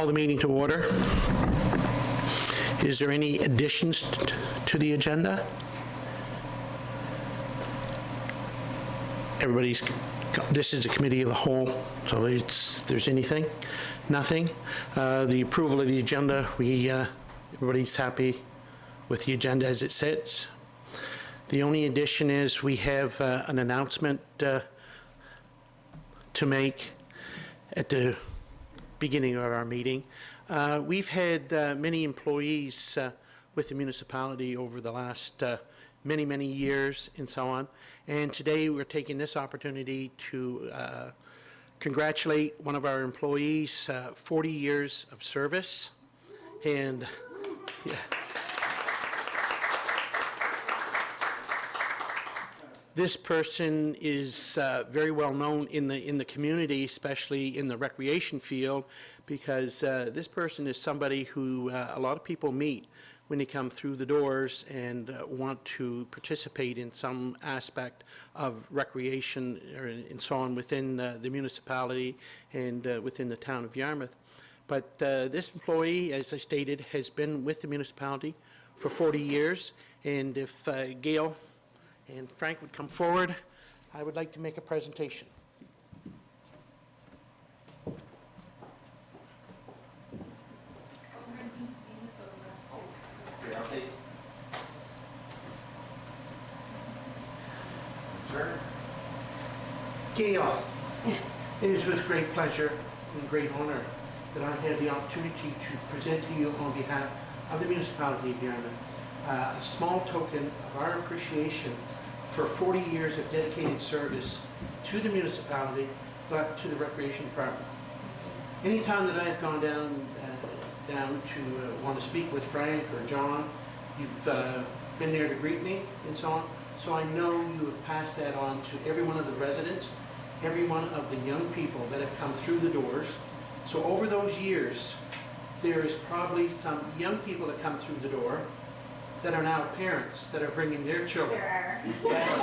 call the meeting to order. Is there any additions to the agenda? This is a committee of the whole, so there's anything? Nothing? The approval of the agenda, everybody's happy with the agenda as it sits. The only addition is we have an announcement to make at the beginning of our meeting. We've had many employees with the municipality over the last many years and so on, and today we're taking this opportunity to congratulate one of our employees, 40 years of service, and yeah. This person is very well known in the community, especially in the recreation field, because this person is somebody who a lot of people meet when they come through the doors and want to participate in some aspect of recreation and so on within the municipality and within the town of Yarmouth. But this employee, as I stated, has been with the municipality for 40 years, and if Gail and Frank would come forward, I would like to make a presentation. Sir? Gail, it is with great pleasure and great honor that I have the opportunity to present to you on behalf of the municipality of Yarmouth a small token of our appreciation for 40 years of dedicated service to the municipality, but to the recreation department. Anytime that I've gone down to want to speak with Frank or John, you've been there to greet me and so on. So I know you have passed that on to every one of the residents, every one of the young people that have come through the doors. So over those years, there is probably some young people that come through the door that are now parents that are bringing their children. There are. Yes.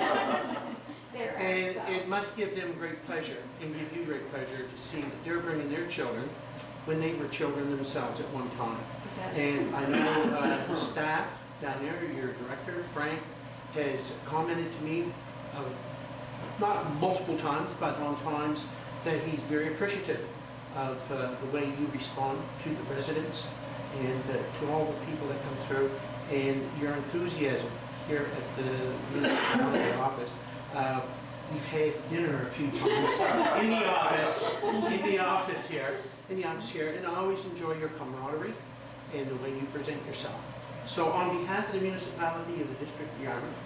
There are. And it must give them great pleasure and give you great pleasure to see that they're bringing their children when they were children themselves at one time. Okay. And I know the staff down there, your director, Frank, has commented to me, not multiple times, but on times, that he's very appreciative of the way you respond to the residents and to all the people that come through, and your enthusiasm here at the municipality office. We've had dinner a few times in the office here, and I always enjoy your camaraderie and the way you present yourself. So on behalf of the municipality of the District of Yarmouth,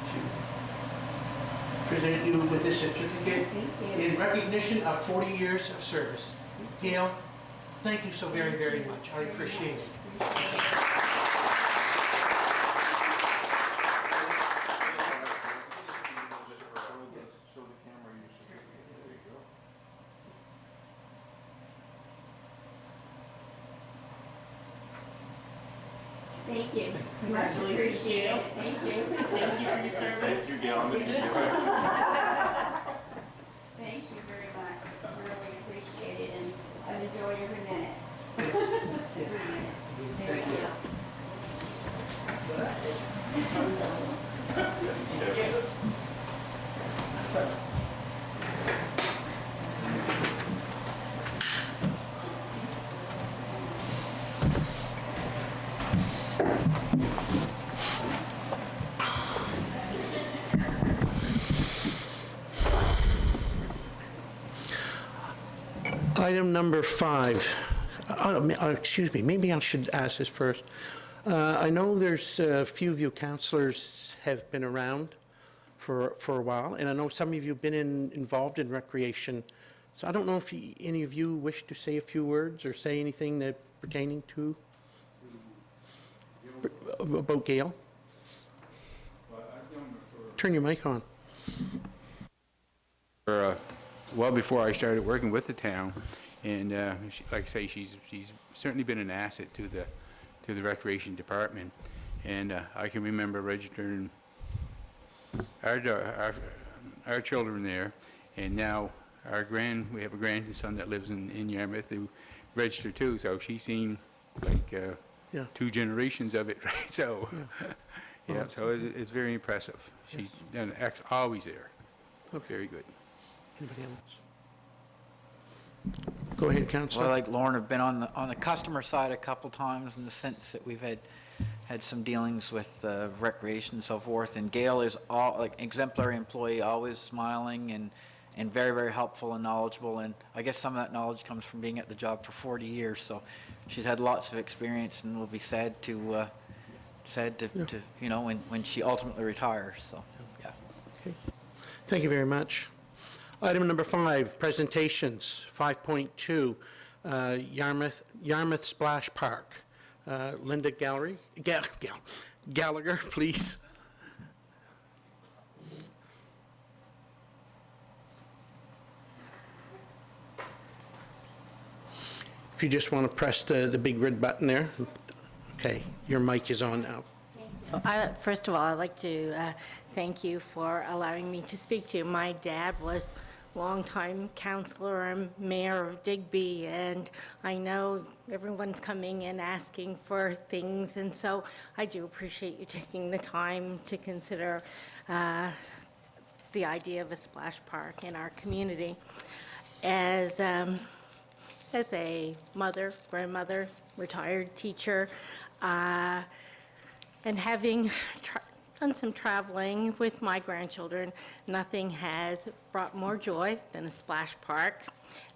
to present you with this certificate in recognition of 40 years of service. Gail, thank you so very much. I appreciate it. Thank you. Congratulations. Appreciate it. Thank you. Thank you for your service. Thank you, Gail. I'm going to give you Thank you very much. It's really appreciated, and I've enjoyed every minute. Yes. Thank you. Item number 5. Excuse me, maybe I should ask this first. I know there's a few of you councillors have been around for a while, and I know some of you have been involved in recreation. So I don't know if any of you wish to say a few words or say anything that pertaining to about Gail. Turn your mic on. Well before I started working with the town, and like I say, she's certainly been an asset to the recreation department. And I can remember registering our children there, and now we have a grandson that lives in Yarmouth who registered too, so she's seen like Yeah. 2 generations of it, right? So, yeah, so it's very impressive. She's done always there. Okay. Very good. Anybody else? Go ahead, Councillor. Well, like Lauren, I've been on the customer side a couple times in the sense that we've had some dealings with recreation and so forth. And Gail is all like exemplary employee, always smiling and very, very helpful and knowledgeable. And I guess some of that knowledge comes from being at the job for 40 years. So she's had lots of experience, and will be sad to you know, when she ultimately retires. So yeah. Okay. Thank you very much. Item number 5, presentations, 5.2, Yarmouth Splash Park. Linda Gallagher, please. If you just want to press the big red button there. Okay, your mic is on now. First of all, I'd like to thank you for allowing me to speak to you. My dad was longtime councillor and mayor of Digby, and I know everyone's coming and asking for things, and so I do appreciate you taking the time to consider the idea of a splash park in our community. As a mother, grandmother, retired teacher, and having done some traveling with my grandchildren, nothing has brought more joy than a splash park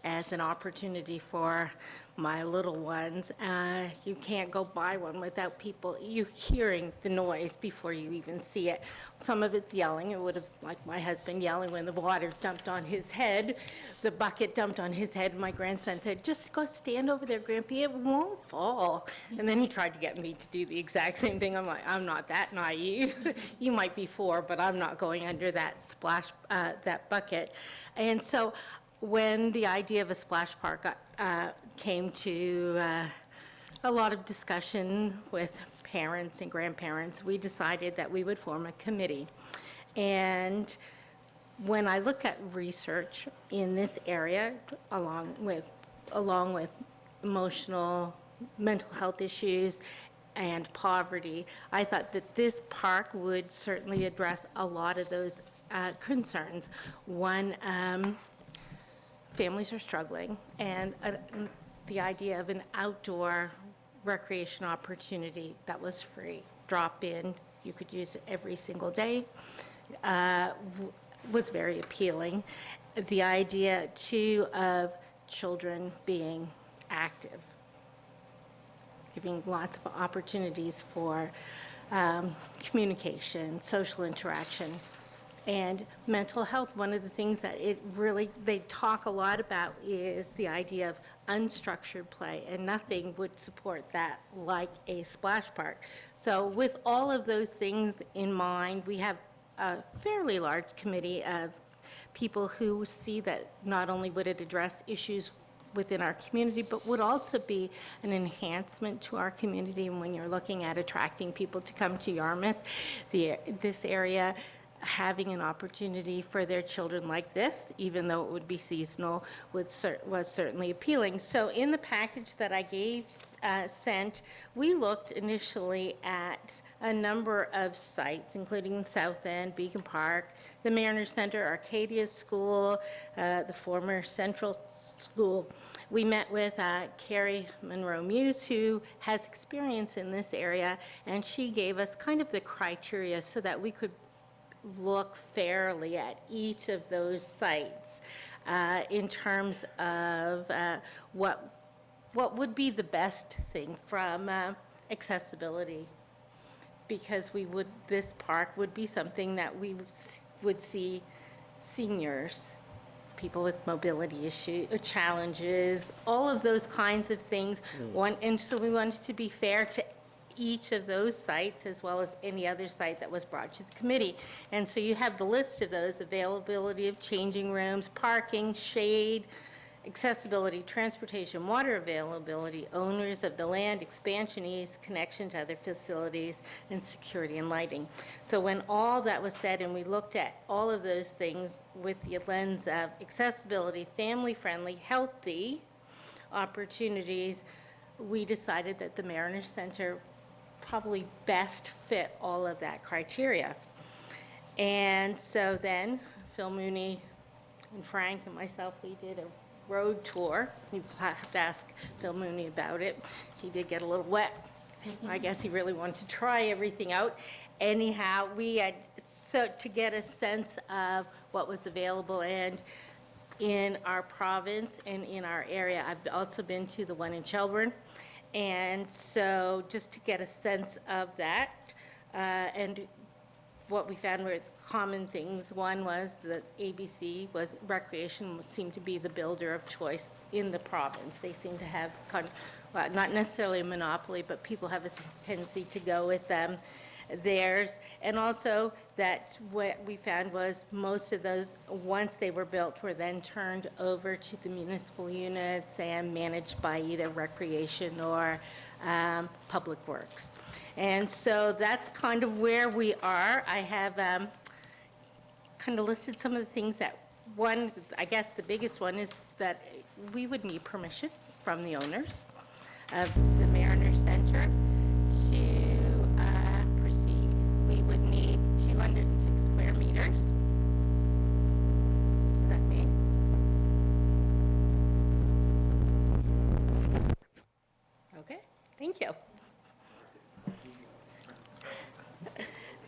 as an opportunity for my little ones. You can't go by one without you hearing the noise before you even see it. Some of it's yelling. It would have, like my husband yelling when the water dumped on his head, the bucket dumped on his head. My grandson said, "Just go stand over there, Grampy, it won't fall." And then he tried to get me to do the exact same thing. I'm like, I'm not that naive. You might be 4, but I'm not going under that that bucket. And so when the idea of a splash park came to a lot of discussion with parents and grandparents, we decided that we would form a committee. And when I look at research in this area, along with mental health issues and poverty, I thought that this park would certainly address a lot of those concerns. One, families are struggling, and the idea of an outdoor recreation opportunity that was free, drop in, you could use it every single day, was very appealing. The idea, too, of children being active, giving lots of opportunities for communication, social interaction, and mental health. One of the things that they talk a lot about is the idea of unstructured play, and nothing would support that like a splash park. So with all of those things in mind, we have a fairly large committee of people who see that not only would it address issues within our community, but would also be an enhancement to our community. And when you're looking at attracting people to come to Yarmouth, this area, having an opportunity for their children like this, even though it would be seasonal, was certainly appealing. So in the package that I sent, we looked initially at a number of sites, including South End, Beacon Park, the Mariners Center, Arcadia School, the former Central School. We met with Carrie Monroe-Muse, who has experience in this area, and she gave us kind of the criteria so that we could look fairly at each of those sites in terms of what would be the best thing from accessibility, because this park would be something that we would see seniors, people with mobility challenges, all of those kinds of things. And so we wanted to be fair to each of those sites, as well as any other site that was brought to the committee. And so you have the list of those: availability of changing rooms, parking, shade, accessibility, transportation, water availability, owners of the land, expansion ease, connection to other facilities, and security and lighting. So when all that was said and we looked at all of those things with the lens of accessibility, family-friendly, healthy opportunities, we decided that the Mariner Center probably best fit all of that criteria. And so then Phil Mooney and Frank and myself, we did a road tour. You have to ask Phil Mooney about it. He did get a little wet. I guess he really wanted to try everything out. Anyhow, we had, so to get a sense of what was available, and in our province and in our area, I've also been to the one in Shelburne. And so just to get a sense of that, and what we found were common things. One was that ABC was, recreation seemed to be the builder of choice in the province. They seem to have, well, not necessarily a monopoly, but people have a tendency to go with them, theirs. And also that what we found was most of those, once they were built, were then turned over to the municipal units and managed by either recreation or public works. And so that's kind of where we are. I have kind of listed some of the things that, one, I guess the biggest one is that we would need permission from the owners of the Mariner Center to proceed. We would need 206 square meters. Is that me? Okay, thank you.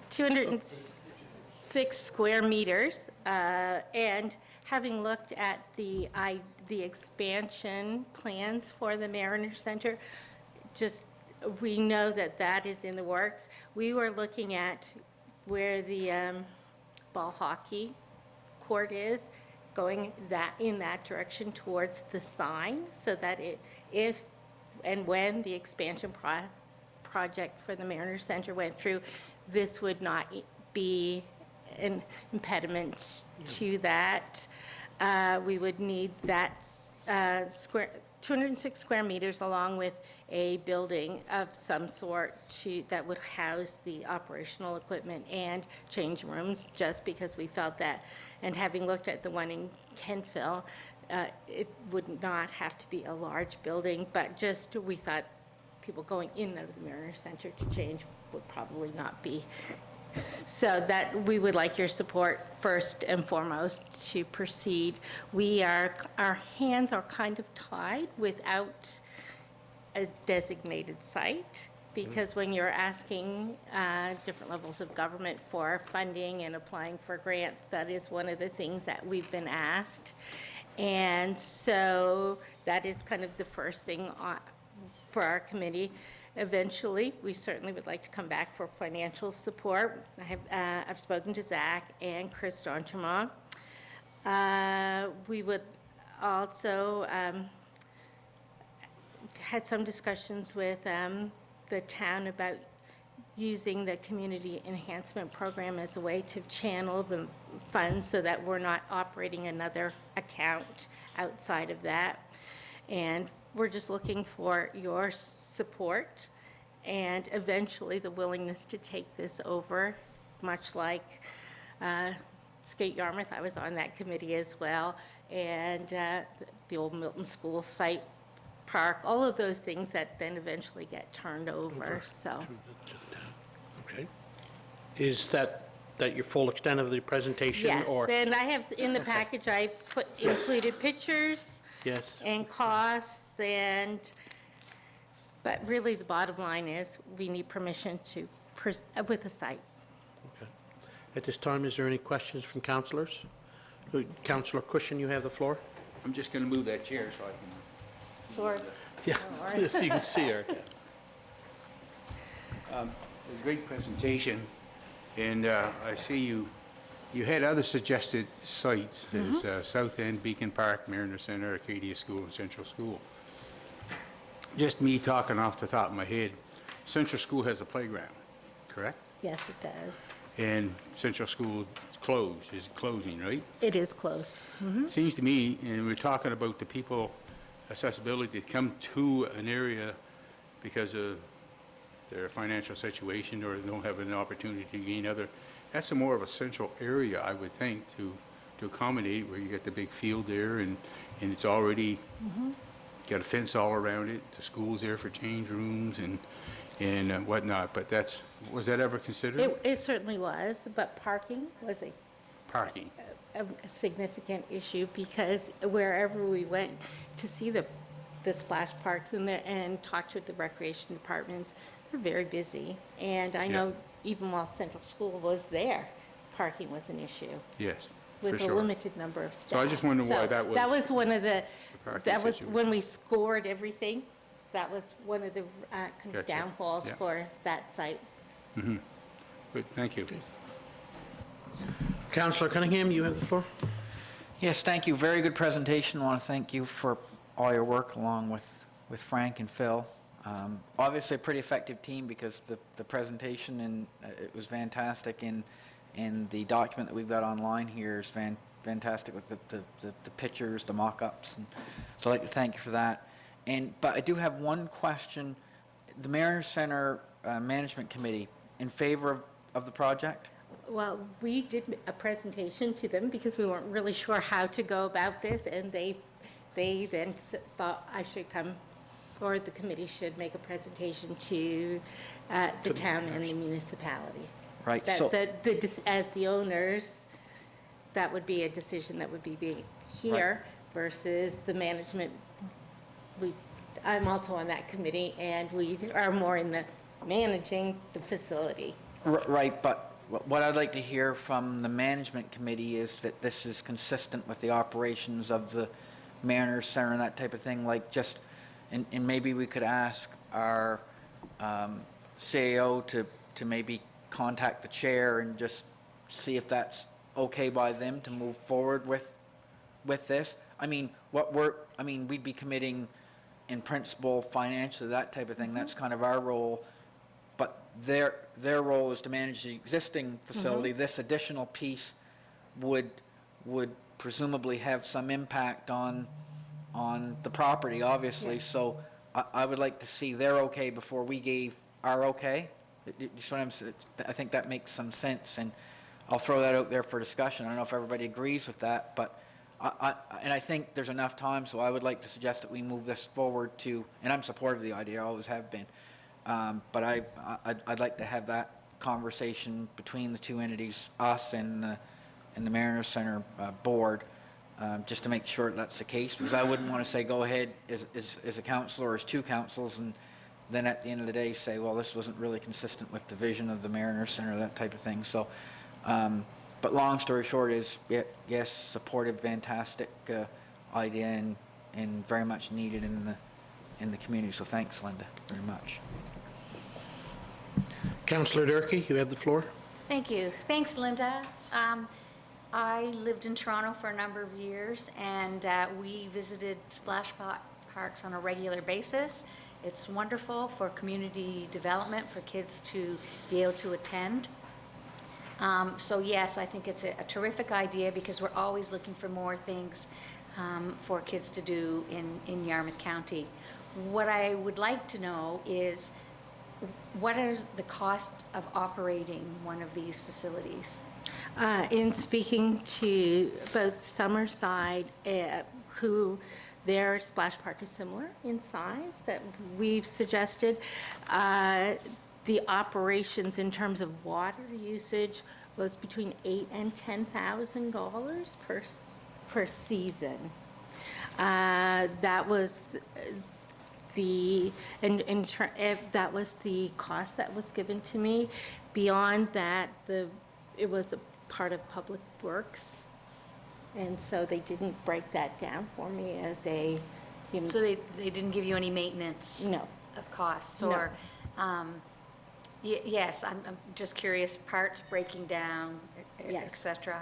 206 square meters, and having looked at the expansion plans for the Mariner Center, just, we know that that is in the works. We were looking at where the ball hockey court is, going in that direction towards the sign, so that if and when the expansion project for the Mariner Center went through, this would not be an impediment to that. We would need that 206 square meters along with a building of some sort that would house the operational equipment and change rooms, just because we felt that, and having looked at the one in Kentville, it would not have to be a large building, but just we thought people going in and out of the Mariner Center to change would probably not be. So that we would like your support first and foremost to proceed. Our hands are kind of tied without a designated site, because when you're asking different levels of government for funding and applying for grants, that is one of the things that we've been asked. And so that is kind of the first thing for our committee. Eventually, we certainly would like to come back for financial support. I've spoken to Zach and Chris D'Entremont. We would also had some discussions with the town about using the community enhancement program as a way to channel the funds so that we're not operating another account outside of that. And we're just looking for your support and eventually the willingness to take this over, much like Skate Yarmouth. I was on that committee as well, and the old Milton School site, park, all of those things that then eventually get turned over, so. Okay. Is that your full extent of the presentation? Yes, or- and I have, in the package, I included pictures. Yes. And costs, but really the bottom line is we need permission to, with a site. Okay. At this time, is there any questions from councillors? Councillor Cushion, you have the floor. I'm just going to move that chair so I can... Sorry. Yeah, yes, you can see her. A great presentation, and I see you had other suggested sites, as South End, Beacon Park, Mariner Center, Acadia School, and Central School. Just me talking off the top of my head, Central School has a playground, correct? Yes, it does. And Central School is closed, is closing, right? It is closed. Seems to me, and we're talking about the people, accessibility to come to an area because of their financial situation or they don't have an opportunity to gain other, that's a more of a central area, I would think, to accommodate where you get the big field there and it's already got a fence all around it, the school's there for change rooms and whatnot, but was that ever considered? It certainly was, but parking was Parking. a significant issue because wherever we went to see the splash parks and talk to the recreation departments, they're very busy. And I know even while Central School was there, parking was an issue Yes, for with a sure. limited number of staff. So I just wonder why So that was That was one of parking that was situation. when we scored everything, that was one of the Gotcha. downfalls Yeah. for that site. Good, thank you. Councillor Cunningham, you have the floor. Yes, thank you. Very good presentation. I want to thank you for all your work along with Frank and Phil. Obviously, a pretty effective team because the presentation and it was fantastic, and the document that we've got online here is fantastic with the pictures, the mock-ups. And so I'd like to thank you for that. But I do have one question. The Mariners Center Management Committee, in favor of the project? Well, we did a presentation to them because we weren't really sure how to go about this, and they then thought I should come, or the committee should make a presentation to the town and the municipality. Right, That so- as the owners, that would be a decision that would be made here versus the management. I'm also on that committee, and we are more in the managing the facility. Right, but what I'd like to hear from the management committee is that this is consistent with the operations of the Mariners Center and that type of thing, like just, and maybe we could ask our CAO to maybe contact the chair and just see if that's okay by them to move forward with this. I mean, we'd be committing in principle, financially, that type of thing. That's kind of our role. But their role is to manage the existing facility. This additional piece would presumably have some impact on the property, obviously. So I would like to see their okay before we gave our okay. You see what I'm saying? I think that makes some sense, and I'll throw that out there for discussion. I don't know if everybody agrees with that, but I think there's enough time, so I would like to suggest that we move this forward to, and I'm supportive of the idea, I always have been. But I'd like to have that conversation between the two entities, us and the Mariners Center board, just to make sure that's the case, because I wouldn't want to say go ahead as a council or as two councils, and then at the end of the day say, well, this wasn't really consistent with the vision of the Mariners Center, that type of thing. So, but long story short is, yes, supportive, fantastic idea, and very much needed in the community. So thanks, Linda, very much. Councillor Durkee, you have the floor. Thank you. Thanks, Linda. I lived in Toronto for a number of years, and we visited splash parks on a regular basis. It's wonderful for community development, for kids to be able to attend. So yes, I think it's a terrific idea because we're always looking for more things for kids to do in Yarmouth County. What I would like to know is, what is the cost of operating one of these facilities? In speaking to both Summerside, who their splash park is similar in size that we've suggested, the operations in terms of water usage was between $8,000 and $10,000 per season. That was that was the cost that was given to me. Beyond that, it was a part of Public Works, and so they didn't break that down for me as a, So they didn't give you any maintenance? No. Costs, No. or, yes, I'm just curious, parts breaking down, et Yes. cetera,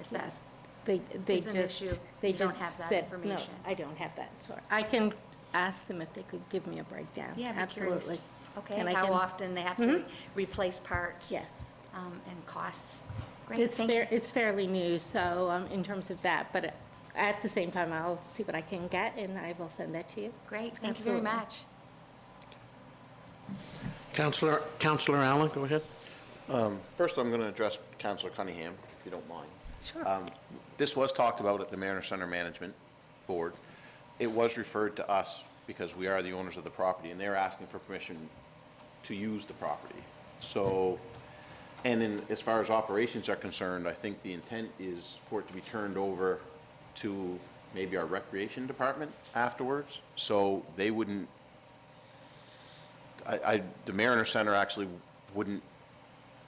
if that's, they is an issue. they You don't just have that said, information. No, I don't have that. So I can ask them if they could give me a breakdown. yeah, I'd be curious. Absolutely. Just- Okay, And I how can- often they have to replace parts? Yes. And costs? Great, thank you. It's fairly new, so in terms of that, but at the same time, I'll see what I can get, and I will send that to you. Great, thank you very Absolutely. much. Councillor Allen, go ahead. First, I'm going to address Councillor Cunningham, if you don't mind. Sure. This was talked about at the Mariner Center Management Board. It was referred to us because we are the owners of the property, and they're asking for permission to use the property. So, and as far as operations are concerned, I think the intent is for it to be turned over to maybe our recreation department afterwards, so they wouldn't, the Mariner Center actually wouldn't,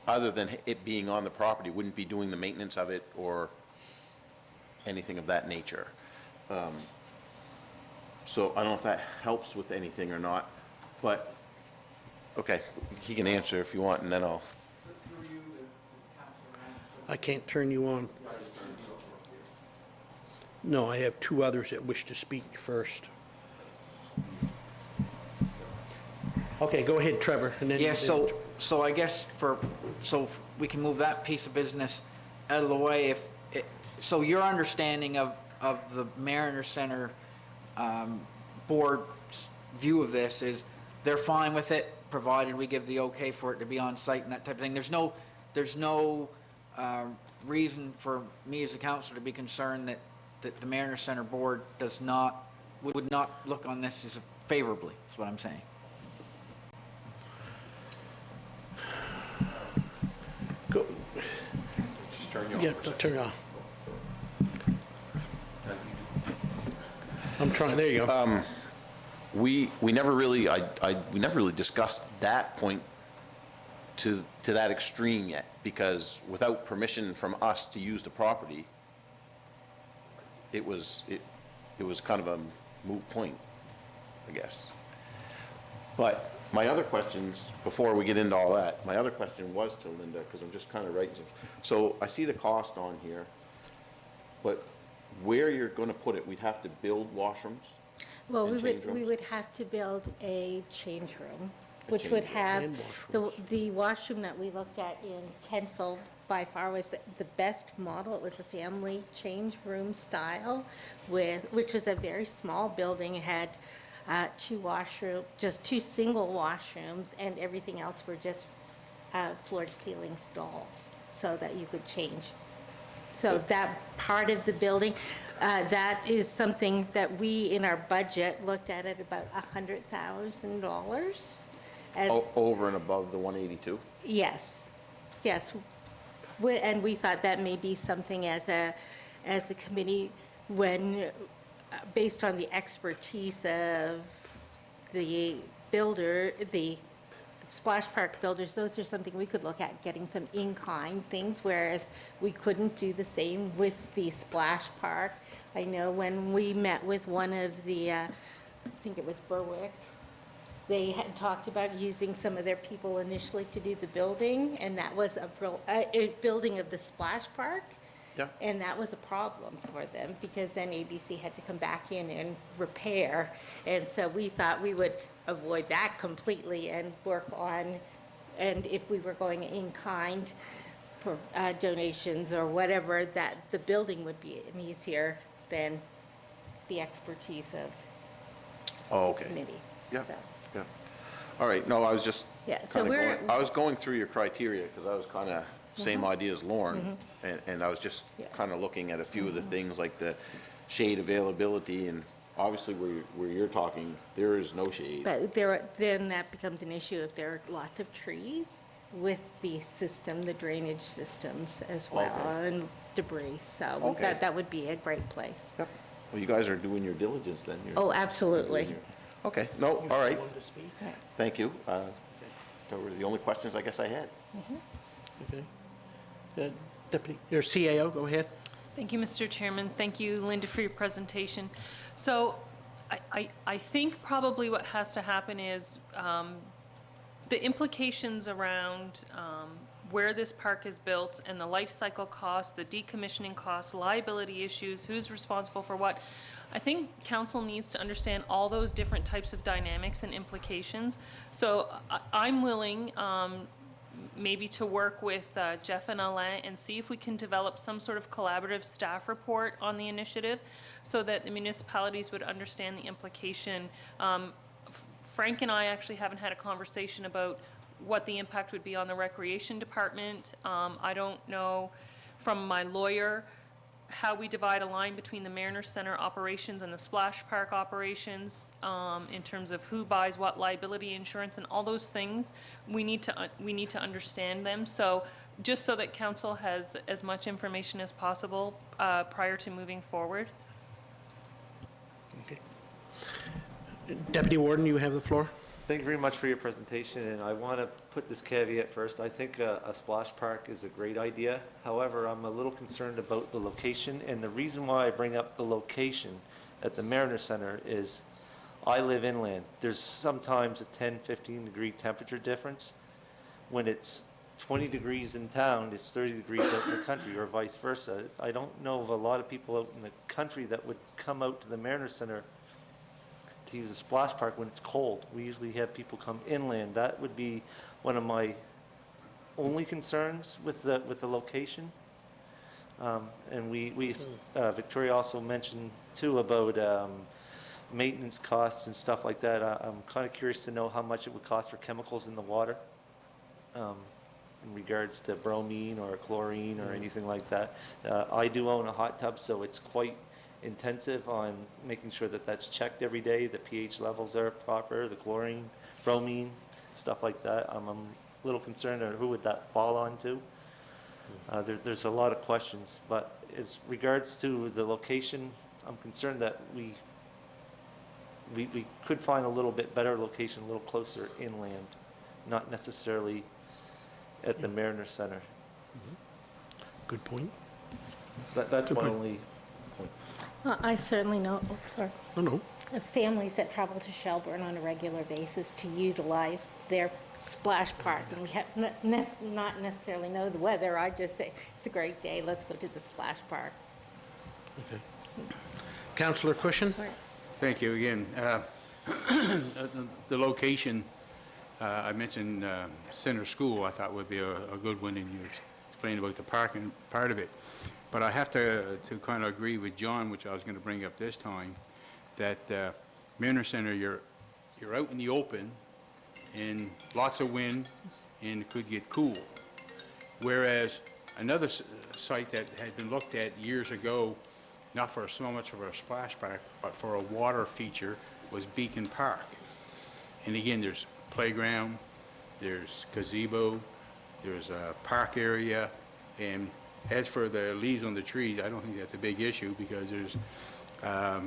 other than it being on the property, wouldn't be doing the maintenance of it or anything of that nature. So I don't know if that helps with anything or not, but, okay, he can answer if you want, and then I'll, I can't turn you on. No, I have two others that wish to speak first. Okay, go ahead, Trevor, and then... Yeah, so I guess so we can move that piece of business out of the way. So your understanding of the Mariner Center board's view of this is they're fine with it, provided we give the okay for it to be on site and that type of thing. There's no reason for me as a councillor to be concerned that the Mariner Center board would not look on this as favorably, is what I'm saying. Go, just turn you off yeah, for a second. turn it on. I'm trying, there you go. We never really, we never really discussed that point to that extreme yet, because without permission from us to use the property, it was kind of a moot point, I guess. But my other questions, before we get into all that, my other question was to Linda, because I'm just kind of writing. So I see the cost on here, but where you're going to put it, we'd have to build washrooms? Well, and change we rooms? would have to build a change room, A which change would room. have, And the washrooms. the washroom that we looked at in Kentfield by far was the best model. It was a family change room style which was a very small building. It had just two single washrooms, and everything else were just floor to ceiling stalls so that you could change. So that part of the building, that is something that we, in our budget, looked at about $100,000 as, Over and above the 182? yes, yes. And we thought that may be something as the committee, when, based on the expertise of the builder, the splash park builders, those are something we could look at, getting some in-kind things, whereas we couldn't do the same with the splash park. I know when we met with one of the, I think it was Berwick, they had talked about using some of their people initially to do the building, and that was a building of the splash park. Yeah. And that was a problem for them, because then ABC had to come back in and repair. And so we thought we would avoid that completely and work on, and if we were going in kind for donations or whatever, that the building would be easier than the expertise of Oh, the okay. committee. Yeah, So, yeah. All right, no, I was just Yeah, so kinda we're- I was going through your criteria, because I was kind of same idea as Lauren, and I was just Yes. kind of looking at a few of the things like the shade availability, and obviously where you're talking, there is no shade. But then that becomes an issue if there are lots of trees with the system, the drainage systems as well, Okay. and debris. So Okay. that would be a great place. Yep. Well, you guys are doing your diligence then. You're- Oh, absolutely. doing your- Okay, no, all right, One to speak? thank you. Those were the only questions I guess I had. Okay. Deputy, your CAO, go ahead. Thank you, Mr. Chairman. Thank you, Linda, for your presentation. So I think probably what has to happen is the implications around where this park is built and the life cycle costs, the decommissioning costs, liability issues, who's responsible for what. I think council needs to understand all those different types of dynamics and implications. So I'm willing, maybe to work with Jeff and Alain and see if we can develop some sort of collaborative staff report on the initiative so that the municipalities would understand the implication. Frank and I actually haven't had a conversation about what the impact would be on the recreation department. I don't know from my lawyer how we divide a line between the Mariner Center operations and the Splash Park operations, in terms of who buys what liability insurance and all those things. We need to understand them. So just so that council has as much information as possible prior to moving forward. Okay. Deputy Warden, you have the floor. Thank you very much for your presentation, and I want to put this caveat first. I think a splash park is a great idea. However, I'm a little concerned about the location, and the reason why I bring up the location at the Mariner Center is I live inland. There's sometimes a 10, 15 degree temperature difference. When it's 20 degrees in town, it's 30 degrees out in the country, or vice versa. I don't know of a lot of people out in the country that would come out to the Mariner Center to use a splash park when it's cold. We usually have people come inland. That would be one of my only concerns with the location. And Victoria also mentioned too about maintenance costs and stuff like that. I'm kind of curious to know how much it would cost for chemicals in the water, in regards to bromine or chlorine or anything like that. I do own a hot tub, so it's quite intensive on making sure that that's checked every day, the pH levels are proper, the chlorine, bromine, stuff like that. I'm a little concerned on who would that fall onto. There's a lot of questions, but as regards to the location, I'm concerned that we could find a little bit better location, a little closer inland, not necessarily at the Mariner Center. Good point. That's Good my point. only point. Well, I certainly know, sorry, Oh, no. of families that travel to Shelburne on a regular basis to utilize their splash park. And we have not necessarily know the weather. I just say, it's a great day, let's go to the splash park. Okay. Councillor Cushion? Sorry. Thank you again. The location, I mentioned Center School, I thought would be a good one, and you explained about the parking part of it. But I have to kind of agree with John, which I was going to bring up this time, that Mariner Center, you're out in the open, and lots of wind, and it could get cool. Whereas another site that had been looked at years ago, not for so much of a splash park, but for a water feature, was Beacon Park. And again, there's playground, there's gazebo, there's a park area, and as for the leaves on the trees, I don't think that's a big issue because there's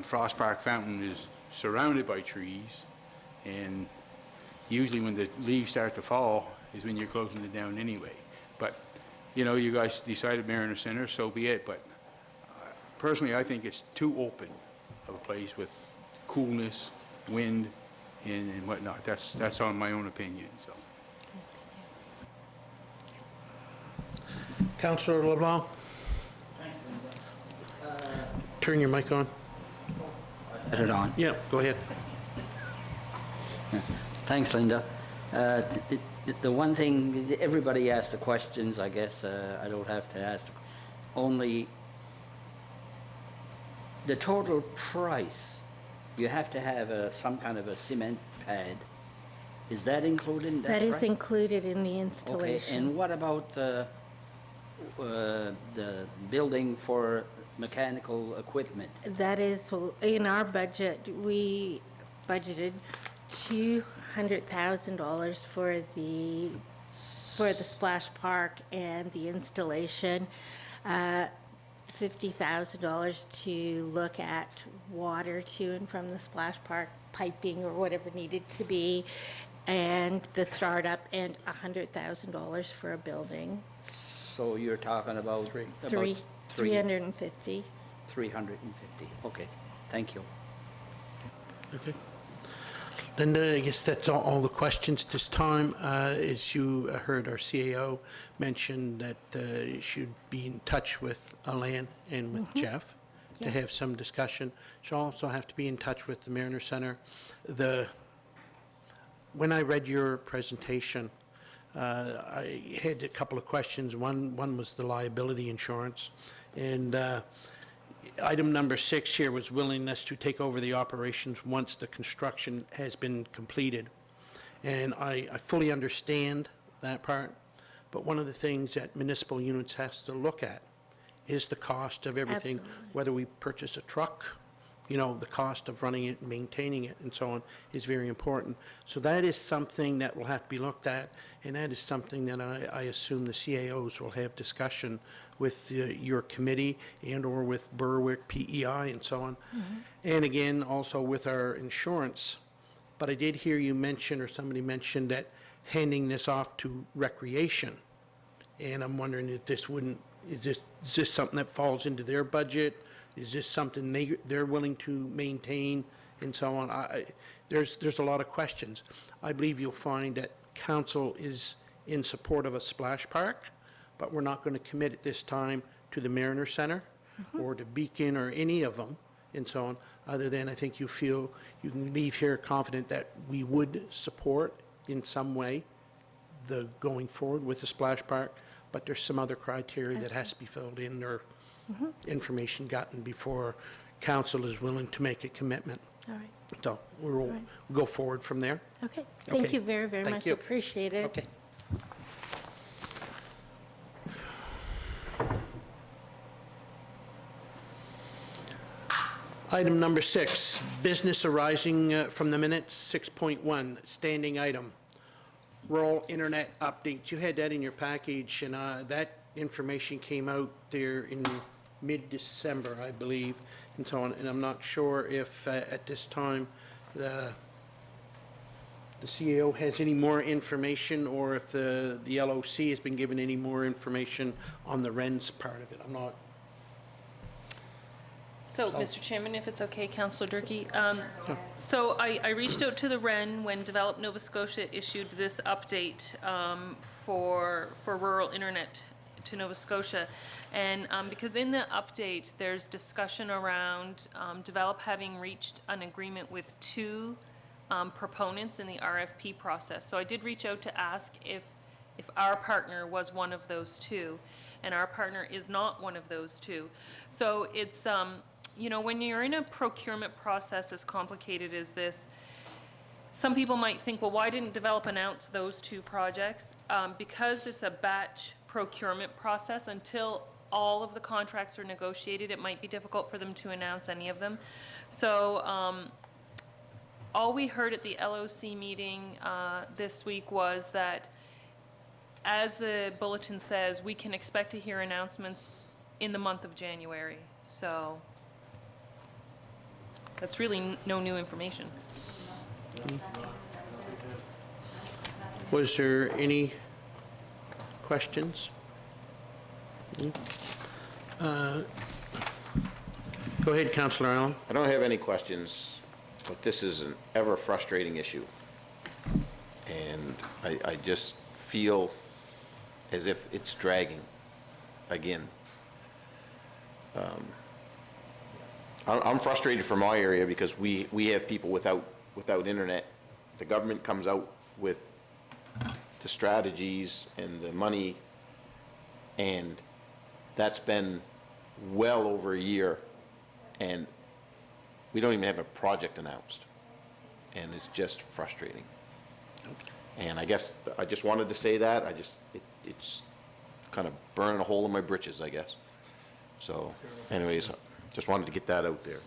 Frost Park Fountain is surrounded by trees, and usually when the leaves start to fall is when you're closing it down anyway. But, you know, you guys decided Mariner Center, so be it. But personally, I think it's too open of a place with coolness, wind, and whatnot. That's on my own opinion, so. Councillor LeBlanc? Turn your mic on. Put it on. Yeah, go ahead. Thanks, Linda. The one thing, everybody asked the questions, I guess I don't have to ask. Only the total price, you have to have some kind of a cement pad. Is that included in that That is price? included in the Okay, installation. and what about the building for mechanical equipment? That is, in our budget, we budgeted $200,000 for the splash park and the installation, $50,000 to look at water to and from the splash park, piping or whatever needed to be, and the startup, and $100,000 for a building. So you're talking about about 350. 350. Okay, thank you. Okay. Linda, I guess that's all the questions this time. As you heard our CAO mention that you should be in touch with Alain and with Jeff to Yes. have some discussion. She'll also have to be in touch with the Mariner Center. When I read your presentation, I had a couple of questions. One was the liability insurance. And item number 6 here was willingness to take over the operations once the construction has been completed. And I fully understand that part, but one of the things that municipal units has to look at is the cost of everything. Absolutely. Whether we purchase a truck, you know, the cost of running it, maintaining it, and so on is very important. So that is something that will have to be looked at, and that is something that I assume the CAOs will have discussion with your committee and/or with Berwick, PEI, and so on. And again, also with our insurance. But I did hear you mention, or somebody mentioned, that handing this off to recreation. And I'm wondering if this wouldn't, is this something that falls into their budget? Is this something they're willing to maintain, and so on? There's a lot of questions. I believe you'll find that council is in support of a splash park, but we're not going to commit at this time to the Mariner Center or to Beacon or any of them, and so on, other than I think you feel you can leave here confident that we would support in some way the going forward with the splash park, but there's some other criteria that has to be filled in or information gotten before council is willing to make a commitment. All right. So we'll right. go forward from there. Okay. Thank Okay. you very, very Thank much. you. Appreciate it. Okay. Item number 6, business arising from the minutes, 6.1, standing item, rural internet updates. You had that in your package, and that information came out there in mid-December, I believe, and so on. And I'm not sure if at this time the CAO has any more information, or if the LOC has been given any more information on the RENS part of it. I'm not. So, Mr. Chairman, if it's okay, Councillor Durkee. So I reached out to the REN when Develop Nova Scotia issued this update for rural internet to Nova Scotia. And because in the update, there's discussion around Develop having reached an agreement with 2 proponents in the RFP process. So I did reach out to ask if our partner was one of those 2, and our partner is not one of those 2. So it's, you know, when you're in a procurement process as complicated as this, some people might think, well, why didn't Develop announce those 2 projects? Because it's a batch procurement process, until all of the contracts are negotiated, it might be difficult for them to announce any of them. So all we heard at the LOC meeting this week was that, as the bulletin says, we can expect to hear announcements in the month of January. So that's really no new information. Was there any questions? Go ahead, Councillor Allen. I don't have any questions, but this is an ever frustrating issue. And I just feel as if it's dragging again. I'm frustrated for my area because we have people without internet. The government comes out with the strategies and the money, and that's been well over a year, and we don't even have a project announced, and it's just frustrating. And I guess I just wanted to say that. It's kind of burning a hole in my britches, I guess. So anyways, just wanted to get that out there.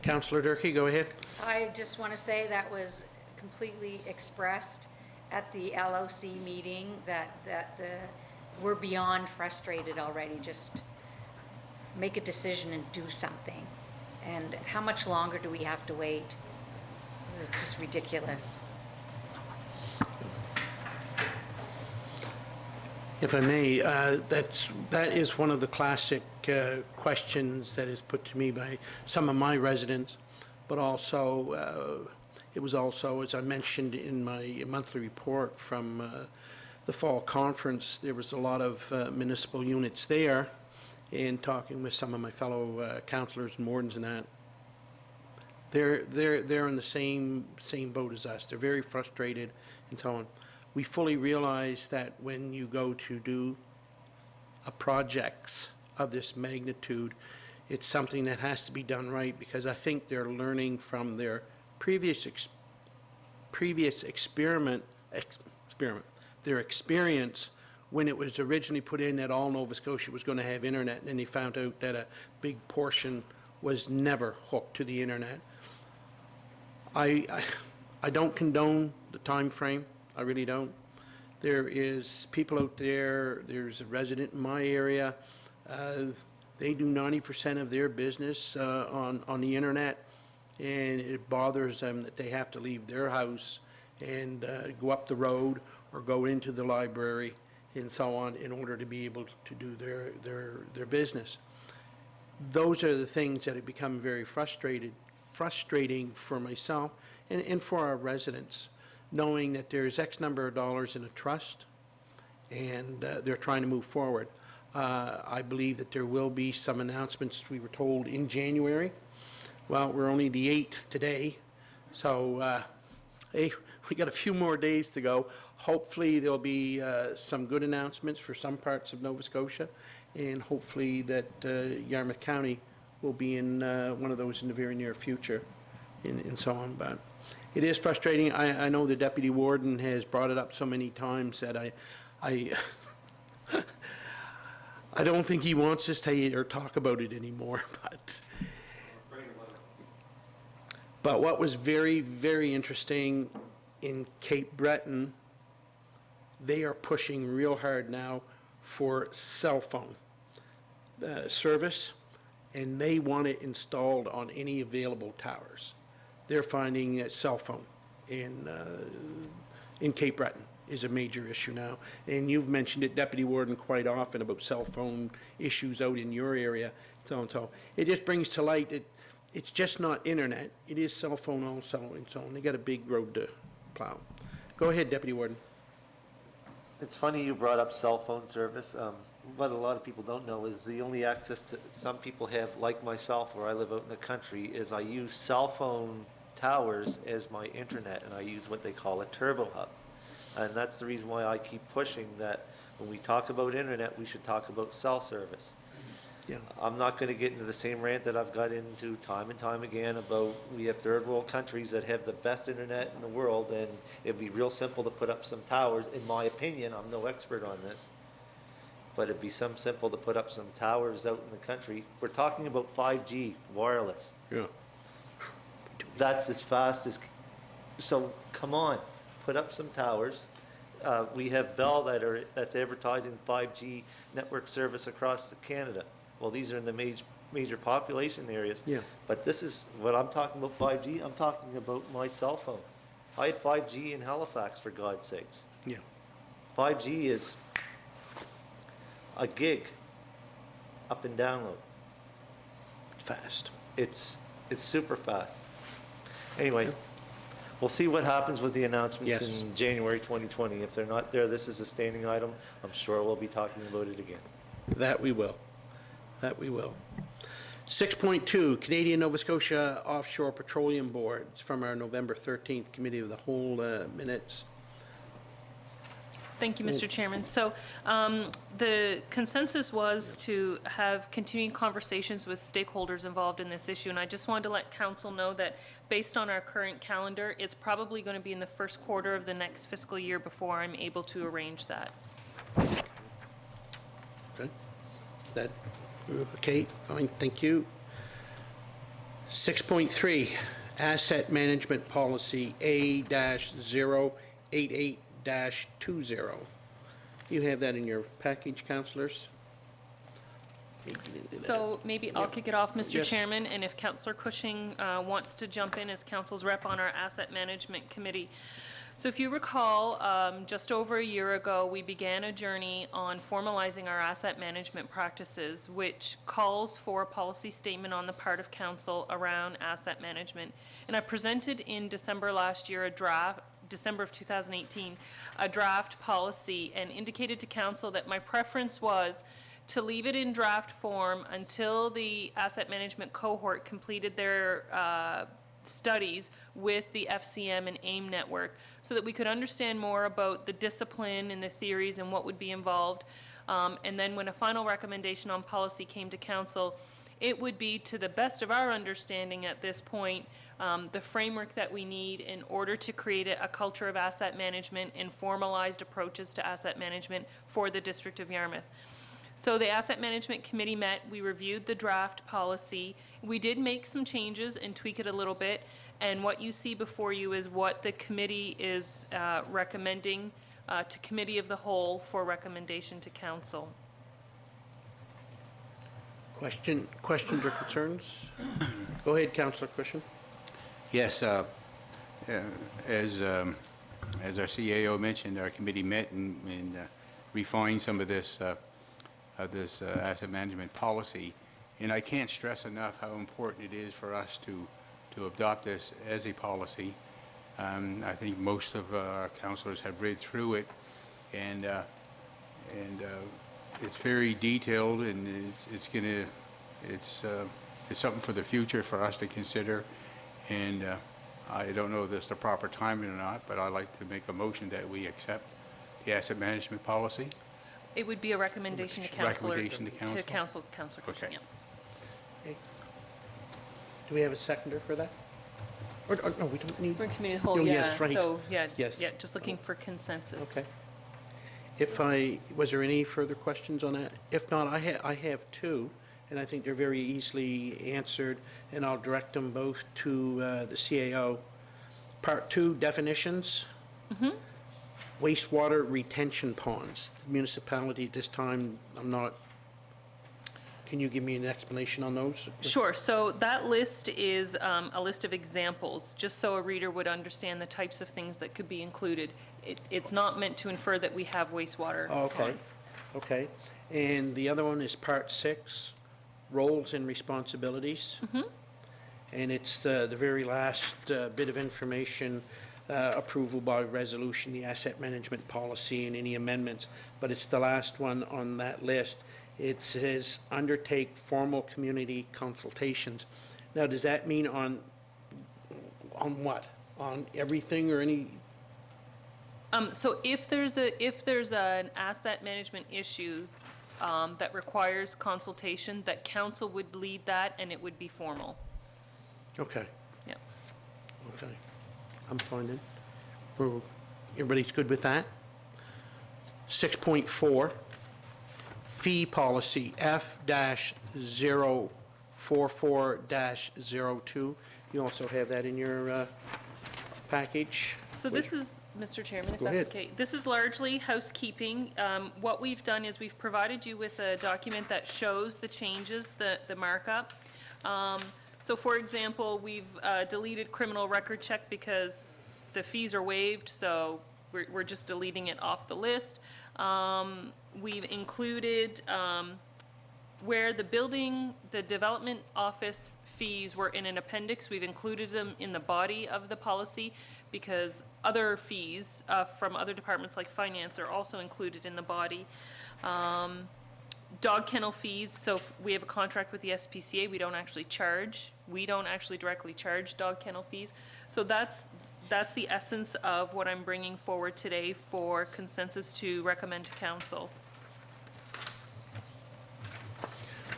Councillor Durkee, go ahead. I just want to say that was completely expressed at the LOC meeting, that we're beyond frustrated already. Just make a decision and do something. And how much longer do we have to wait? This is just ridiculous. If I may, that is one of the classic questions that is put to me by some of my residents, but also, it was also, as I mentioned in my monthly report from the fall conference, there was a lot of municipal units there, and talking with some of my fellow councillors and wardens and that, They're in the same boat as us. They're very frustrated and so on. We fully realize that when you go to do a projects of this magnitude, it's something that has to be done right, because I think they're learning from their previous their experience when it was originally put in that all Nova Scotia was going to have internet, and then they found out that a big portion was never hooked to the internet. I don't condone the time frame. I really don't. There is people out there, there's a resident in my area, they do 90% of their business on the internet, and it bothers them that they have to leave their house and go up the road or go into the library and so on in order to be able to do their business. Those are the things that have become very frustrating for myself and for our residents, knowing that there's X number of dollars in a trust and they're trying to move forward. I believe that there will be some announcements, we were told, in January. Well, we're only the 8th today, so hey, we got a few more days to go. Hopefully there'll be some good announcements for some parts of Nova Scotia, and hopefully that Yarmouth County will be in one of those in the very near future and so on. But it is frustrating. I know the deputy warden has brought it up so many times that I don't think he wants us to or talk about it anymore, but what was very, very interesting in Cape Breton, they are pushing real hard now for cell phone service, and they want it installed on any available towers. They're finding that cell phone in Cape Breton is a major issue now. And you've mentioned it, Deputy Warden, quite often about cell phone issues out in your area. So it just brings to light that it's just not internet, it is cell phone also and so on. They got a big road to plow. Go ahead, Deputy Warden. It's funny you brought up cell phone service. What a lot of people don't know is the only access to some people have, like myself, where I live out in the country, is I use cell phone towers as my internet, and I use what they call a turbo hub. And that's the reason why I keep pushing that when we talk about internet, we should talk about cell service. Yeah. I'm not going to get into the same rant that I've got into time and time again about we have third world countries that have the best internet in the world, and it'd be real simple to put up some towers. In my opinion, I'm no expert on this, but it'd be simple to put up some towers out in the country. We're talking about 5G wireless. Yeah. That's as fast as, so come on, put up some towers. We have Bell that's advertising 5G network service across Canada. Well, these are in the major population areas. Yeah. But this is, what I'm talking about 5G, I'm talking about my cell phone. I had 5G in Halifax, for God's sakes. Yeah. 5G is a gig up and download. Fast. It's super fast. Anyway, we'll see what happens with the announcements Yes. in January 2020. If they're not there, this is a standing item. I'm sure we'll be talking about it again. That we will. That we will. 6.2, Canadian Nova Scotia Offshore Petroleum Board. It's from our November 13th Committee of the Whole minutes. Thank you, Mr. Chairman. So the consensus was to have continuing conversations with stakeholders involved in this issue, and I just wanted to let council know that based on our current calendar, it's probably going to be in the first quarter of the next fiscal year before I'm able to arrange that. Okay. That, okay, fine, thank you. 6.3, Asset Management Policy A-088-20. You have that in your package, councillors? So maybe I'll kick it off, Mr. Yes. Chairman, and if Councillor Cushing wants to jump in as council's rep on our Asset Management Committee. So if you recall, just over a year ago, we began a journey on formalizing our asset management practices, which calls for a policy statement on the part of council around asset management. And I presented in December last year December of 2018, a draft policy, and indicated to council that my preference was to leave it in draft form until the asset management cohort completed their studies with the FCM and AIM network so that we could understand more about the discipline and the theories and what would be involved. And then when a final recommendation on policy came to council, it would be, to the best of our understanding at this point, the framework that we need in order to create a culture of asset management and formalized approaches to asset management for the District of Yarmouth. So the Asset Management Committee met, we reviewed the draft policy. We did make some changes and tweak it a little bit, and what you see before you is what the committee is recommending to Committee of the Whole for recommendation to Council. Questions or concerns? Go ahead, Councillor Christian. Yes, as our CAO mentioned, our committee met and refined some of this asset management policy, and I can't stress enough how important it is for us to adopt this as a policy. I think most of our councillors have read through it, and it's very detailed, and it's something for the future for us to consider. And I don't know if this is the proper timing or not, but I'd like to make a motion that we accept the asset management policy. It would be a recommendation to Council. Recommendation to council? Councillor Christian, Okay. yeah. Okay. Do we have a seconder for that? Or no, we don't need. For a Committee of the Whole, Oh, yeah. yes, right. So, yeah, Yes. yeah, just looking for consensus. Okay. Was there any further questions on that? If not, I have two, and I think they're very easily answered, and I'll direct them both to the CAO. Part 2, definitions. Wastewater retention ponds. The municipality at this time, can you give me an explanation on those? Sure. So that list is a list of examples, just so a reader would understand the types of things that could be included. It's not meant to infer that we have wastewater ponds. Okay. And the other one is Part 6, roles and responsibilities. And it's the very last bit of information, approval by resolution, the asset management policy and any amendments, but it's the last one on that list. It says undertake formal community consultations. Now, does that mean on what? On everything or any? So if there's an asset management issue that requires consultation, that council would lead that, and it would be formal. Okay. Yeah. Okay. I'm fine then. Everybody's good with that? 6.4, fee policy F-044-02. You also have that in your package. So this is, Mr. Chairman, if Go that's ahead. okay. This is largely housekeeping. What we've done is we've provided you with a document that shows the changes, the markup. So for example, we've deleted criminal record check because the fees are waived, so we're just deleting it off the list. We've included where the development office fees were in an appendix, we've included them in the body of the policy because other fees from other departments like finance are also included in the body. Dog kennel fees, so we have a contract with the SPCA, we don't actually directly charge dog kennel fees. So that's the essence of what I'm bringing forward today for consensus to recommend to council.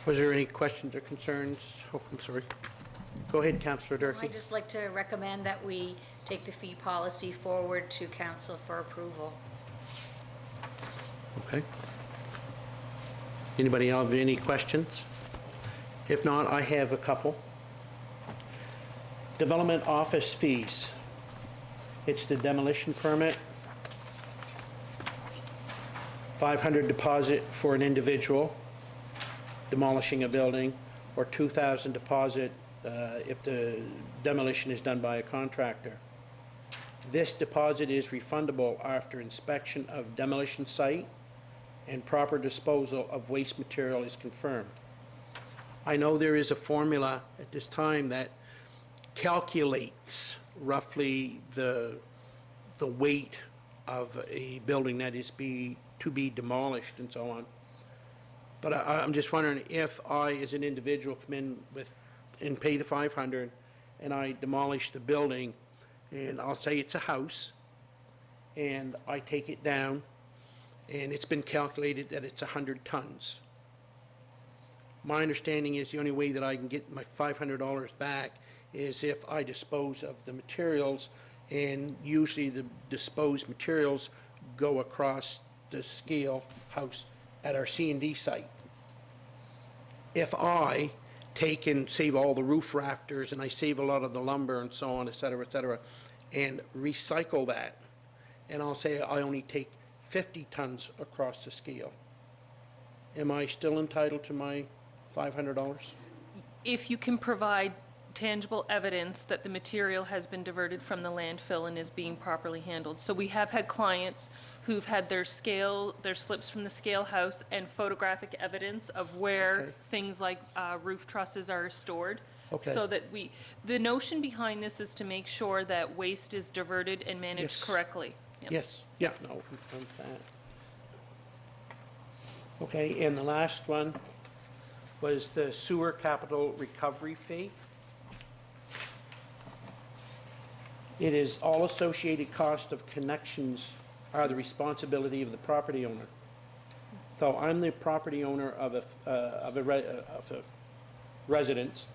Was there any questions or concerns? Oh, I'm sorry. Go ahead, Councillor Durkee. I'd just like to recommend that we take the fee policy forward to council for approval. Okay. Anybody have any questions? If not, I have a couple. Development office fees. It's the demolition permit. 500 deposit for an individual demolishing a building, or 2,000 deposit if the demolition is done by a contractor. This deposit is refundable after inspection of demolition site and proper disposal of waste material is confirmed. I know there is a formula at this time that calculates roughly the weight of a building that is to be demolished and so on. But I'm just wondering if I, as an individual, come in and pay the 500 and I demolish the building, and I'll say it's a house, and I take it down, and it's been calculated that it's 100 tons. My understanding is the only way that I can get my $500 back is if I dispose of the materials, and usually the disposed materials go across the scale house at our C&D site. If I take and save all the roof rafters, and I save a lot of the lumber and so on, et cetera, and recycle that, and I'll say I only take 50 tons across the scale, am I still entitled to my $500? If you can provide tangible evidence that the material has been diverted from the landfill and is being properly handled. So we have had clients who've had their slips from the scale house and photographic evidence of where Okay. things like roof trusses are stored. Okay. So that the notion behind this is to make sure that waste is diverted and managed Yes. correctly. Yep. Yes, yeah, no, I'm with that. Okay, and the last one was the sewer capital recovery fee. It is all associated cost of connections are the responsibility of the property owner. So I'm the property owner of a residence,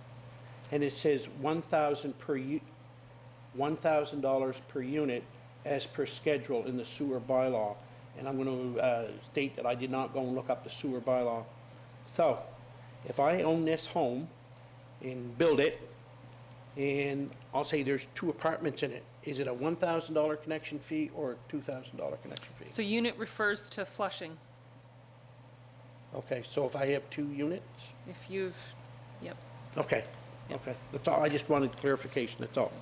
and it says $1,000 per unit as per schedule in the sewer bylaw. And I'm going to state that I did not go and look up the sewer bylaw. So if I own this home and build it, and I'll say there's 2 apartments in it, is it a $1,000 connection fee or a $2,000 connection fee? So unit refers to flushing. Okay, so if I have 2 units? If you've, yep. Okay, okay, that's all, I just wanted clarification, that's all.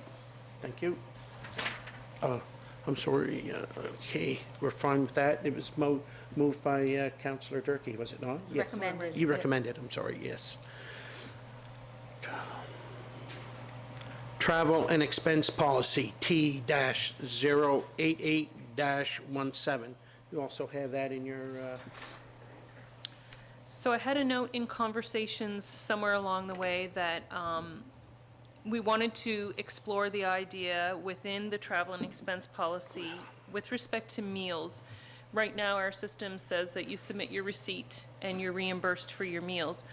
Thank you. I'm sorry, okay, we're fine with that. It was moved by Councillor Durkee, was it not? Yes. Recommended. You recommended, I'm sorry, yes. Travel and expense policy, T-088-17. You also have that in your, So I had a note in conversations somewhere along the way that we wanted to explore the idea within the travel and expense policy with respect to meals. Right now, our system says that you submit your receipt and you're reimbursed for your meals.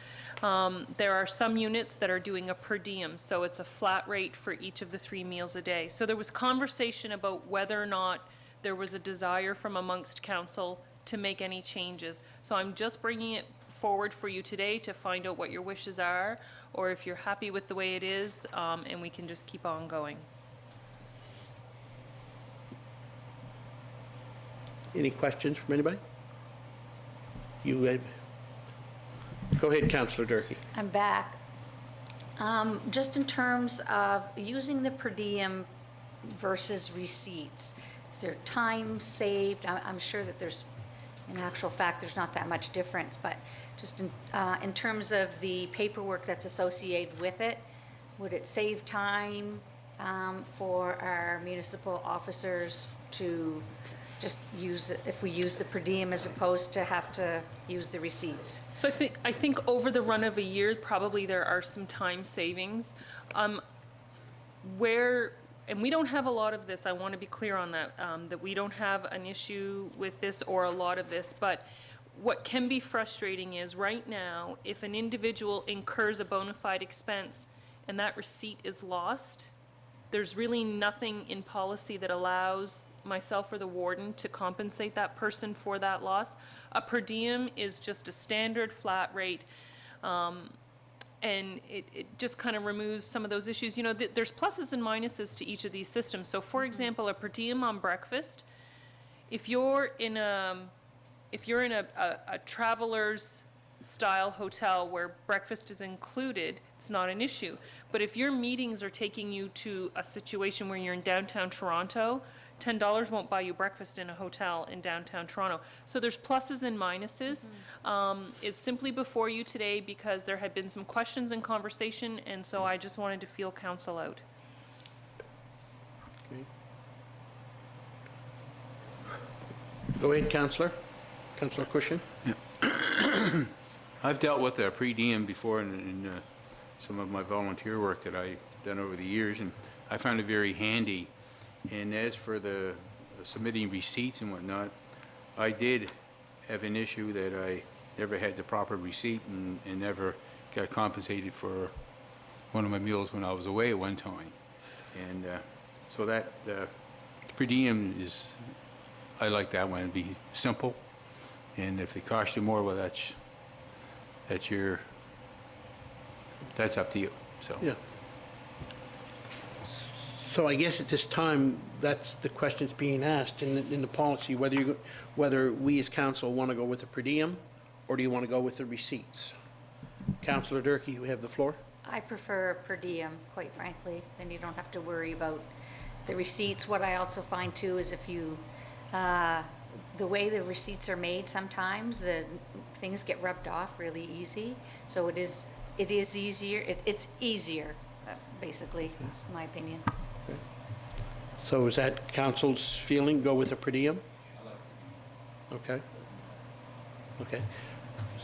There are some units that are doing a per diem, so it's a flat rate for each of the 3 meals a day. So there was conversation about whether or not there was a desire from amongst council to make any changes. So I'm just bringing it forward for you today to find out what your wishes are, or if you're happy with the way it is, and we can just keep on going. any questions from anybody? You have, go ahead, Councillor Durkee. I'm back. Just in terms of using the per diem versus receipts, is there time saved? I'm sure that there's, in actual fact, there's not that much difference, but just in terms of the paperwork that's associated with it, would it save time for our municipal officers to just use it, if we use the per diem as opposed to have to use the receipts? So I think over the run of a year, probably there are some time savings. And we don't have a lot of this, I want to be clear on that, that we don't have an issue with this or a lot of this, but what can be frustrating is right now, if an individual incurs a bona fide expense and that receipt is lost, there's really nothing in policy that allows myself or the warden to compensate that person for that loss. A per diem is just a standard flat rate, and it just kind of removes some of those issues. You know, there's pluses and minuses to each of these systems. So for example, a per diem on breakfast, if you're in a traveler's style hotel where breakfast is included, it's not an issue. But if your meetings are taking you to a situation where you're in downtown Toronto, $10 won't buy you breakfast in a hotel in downtown Toronto. So there's pluses and minuses. It's simply before you today because there had been some questions and conversation, and so I just wanted to feel council out. Okay. Go ahead, Councillor. Councillor Cushion. I've dealt with a per diem before in some of my volunteer work that I've done over the years, and I found it very handy. And as for the submitting receipts and whatnot, I did have an issue that I never had the proper receipt and never got compensated for one of my meals when I was away at one time. And so that per diem is, I like that one. It'd be simple. And if it costs you more, well, that's up to you, so. Yeah. So I guess at this time, that's the questions being asked in the policy, whether we as council want to go with the per diem, or do you want to go with the receipts? Councillor Durkee, you have the floor. I prefer per diem, quite frankly, then you don't have to worry about the receipts. What I also find too is if you, the way the receipts are made, sometimes the things get rubbed off really easy. So it is easier, it's easier, basically, is my opinion. So is that council's feeling, go with a per diem? Okay. Okay.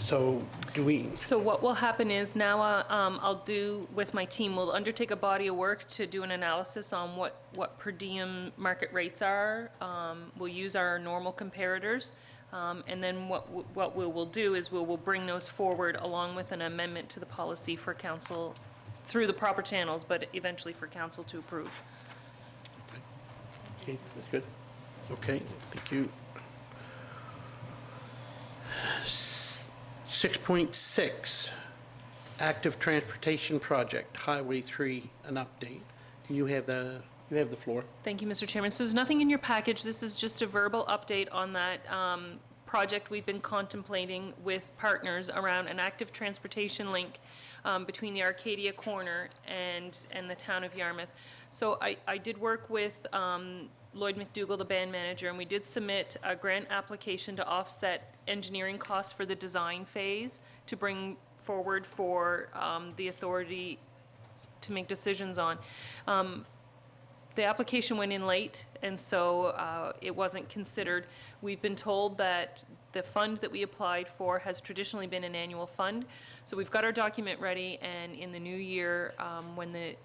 So do we, So what will happen is now I'll do, with my team, we'll undertake a body of work to do an analysis on what per diem market rates are. We'll use our normal comparators. And then what we will do is we will bring those forward along with an amendment to the policy for council through the proper channels, but eventually for council to approve. okay, that's good. Okay, thank you. 6.6, active transportation project, Highway 3, an update. You have the floor. Thank you, Mr. Chairman. So there's nothing in your package. This is just a verbal update on that project we've been contemplating with partners around an active transportation link between the Arcadia corner and the town of Yarmouth. So I did work with Lloyd McDougall, the band manager, and we did submit a grant application to offset engineering costs for the design phase to bring forward for the authority to make decisions on. The application went in late, and so it wasn't considered. We've been told that the fund that we applied for has traditionally been an annual fund. So we've got our document ready, and in the new year, when the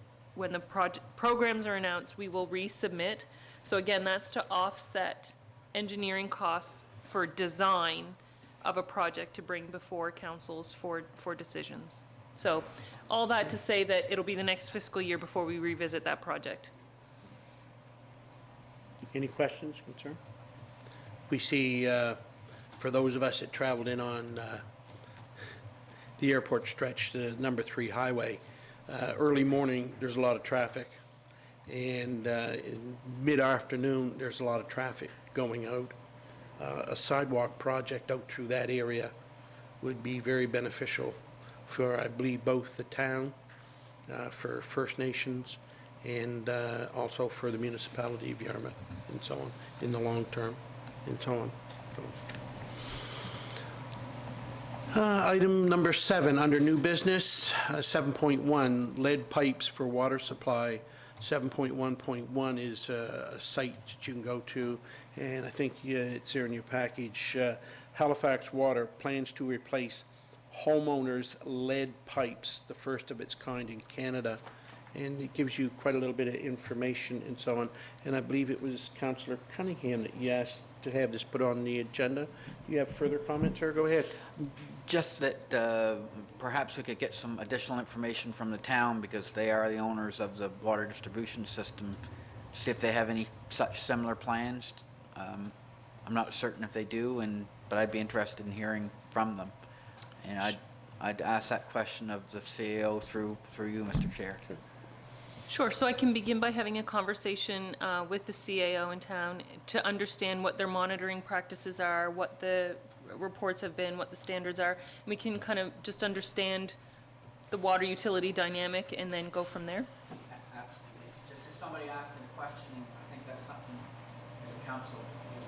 programs are announced, we will resubmit. So again, that's to offset engineering costs for design of a project to bring before councils for decisions. So all that to say that it'll be the next fiscal year before we revisit that project. Any questions, concern? We see, for those of us that traveled in on the airport stretch, the number 3 highway, early morning, there's a lot of traffic. And in mid-afternoon, there's a lot of traffic going out. A sidewalk project out through that area would be very beneficial for, I believe, both the town, for First Nations, and also for the municipality of Yarmouth, and so on, in the long term, and so on. Item number 7, under new business, 7.1, lead pipes for water supply. 7.1.1 is a site that you can go to, and I think it's there in your package. Halifax Water plans to replace homeowners' lead pipes, the first of its kind in Canada. And it gives you quite a little bit of information and so on. And I believe it was Councillor Cunningham that you asked to have this put on the agenda. Do you have further comments, sir? Go ahead. Just that perhaps we could get some additional information from the town, because they are the owners of the water distribution system, see if they have any such similar plans. I'm not certain if they do, but I'd be interested in hearing from them. And I'd ask that question of the CAO through you, Mr. Chair. Sure, so I can begin by having a conversation with the CAO in town to understand what their monitoring practices are, what the reports have been, what the standards are. And we can kind of just understand the water utility dynamic and then go from there. Absolutely. Just if somebody asks me a question, I think that's something as a council,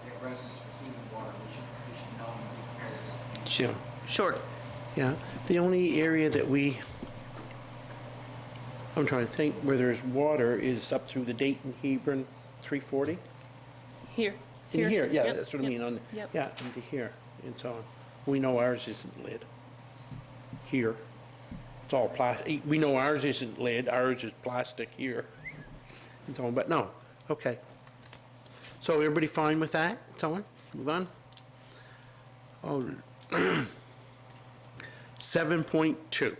if residents receiving water, we should know and be prepared. Sure. Sure. Yeah. The only area that I'm trying to think where there's water is up through the Dayton Hebron 340. Here. In here, yeah, Yep, that's what I yep, mean, yep. yeah, into here and so on. We know ours isn't lit here. It's all plastic. We know ours isn't lead, ours is plastic here. And so on, but no, okay. So everybody fine with that? Someone, move on? Oh, 7.2.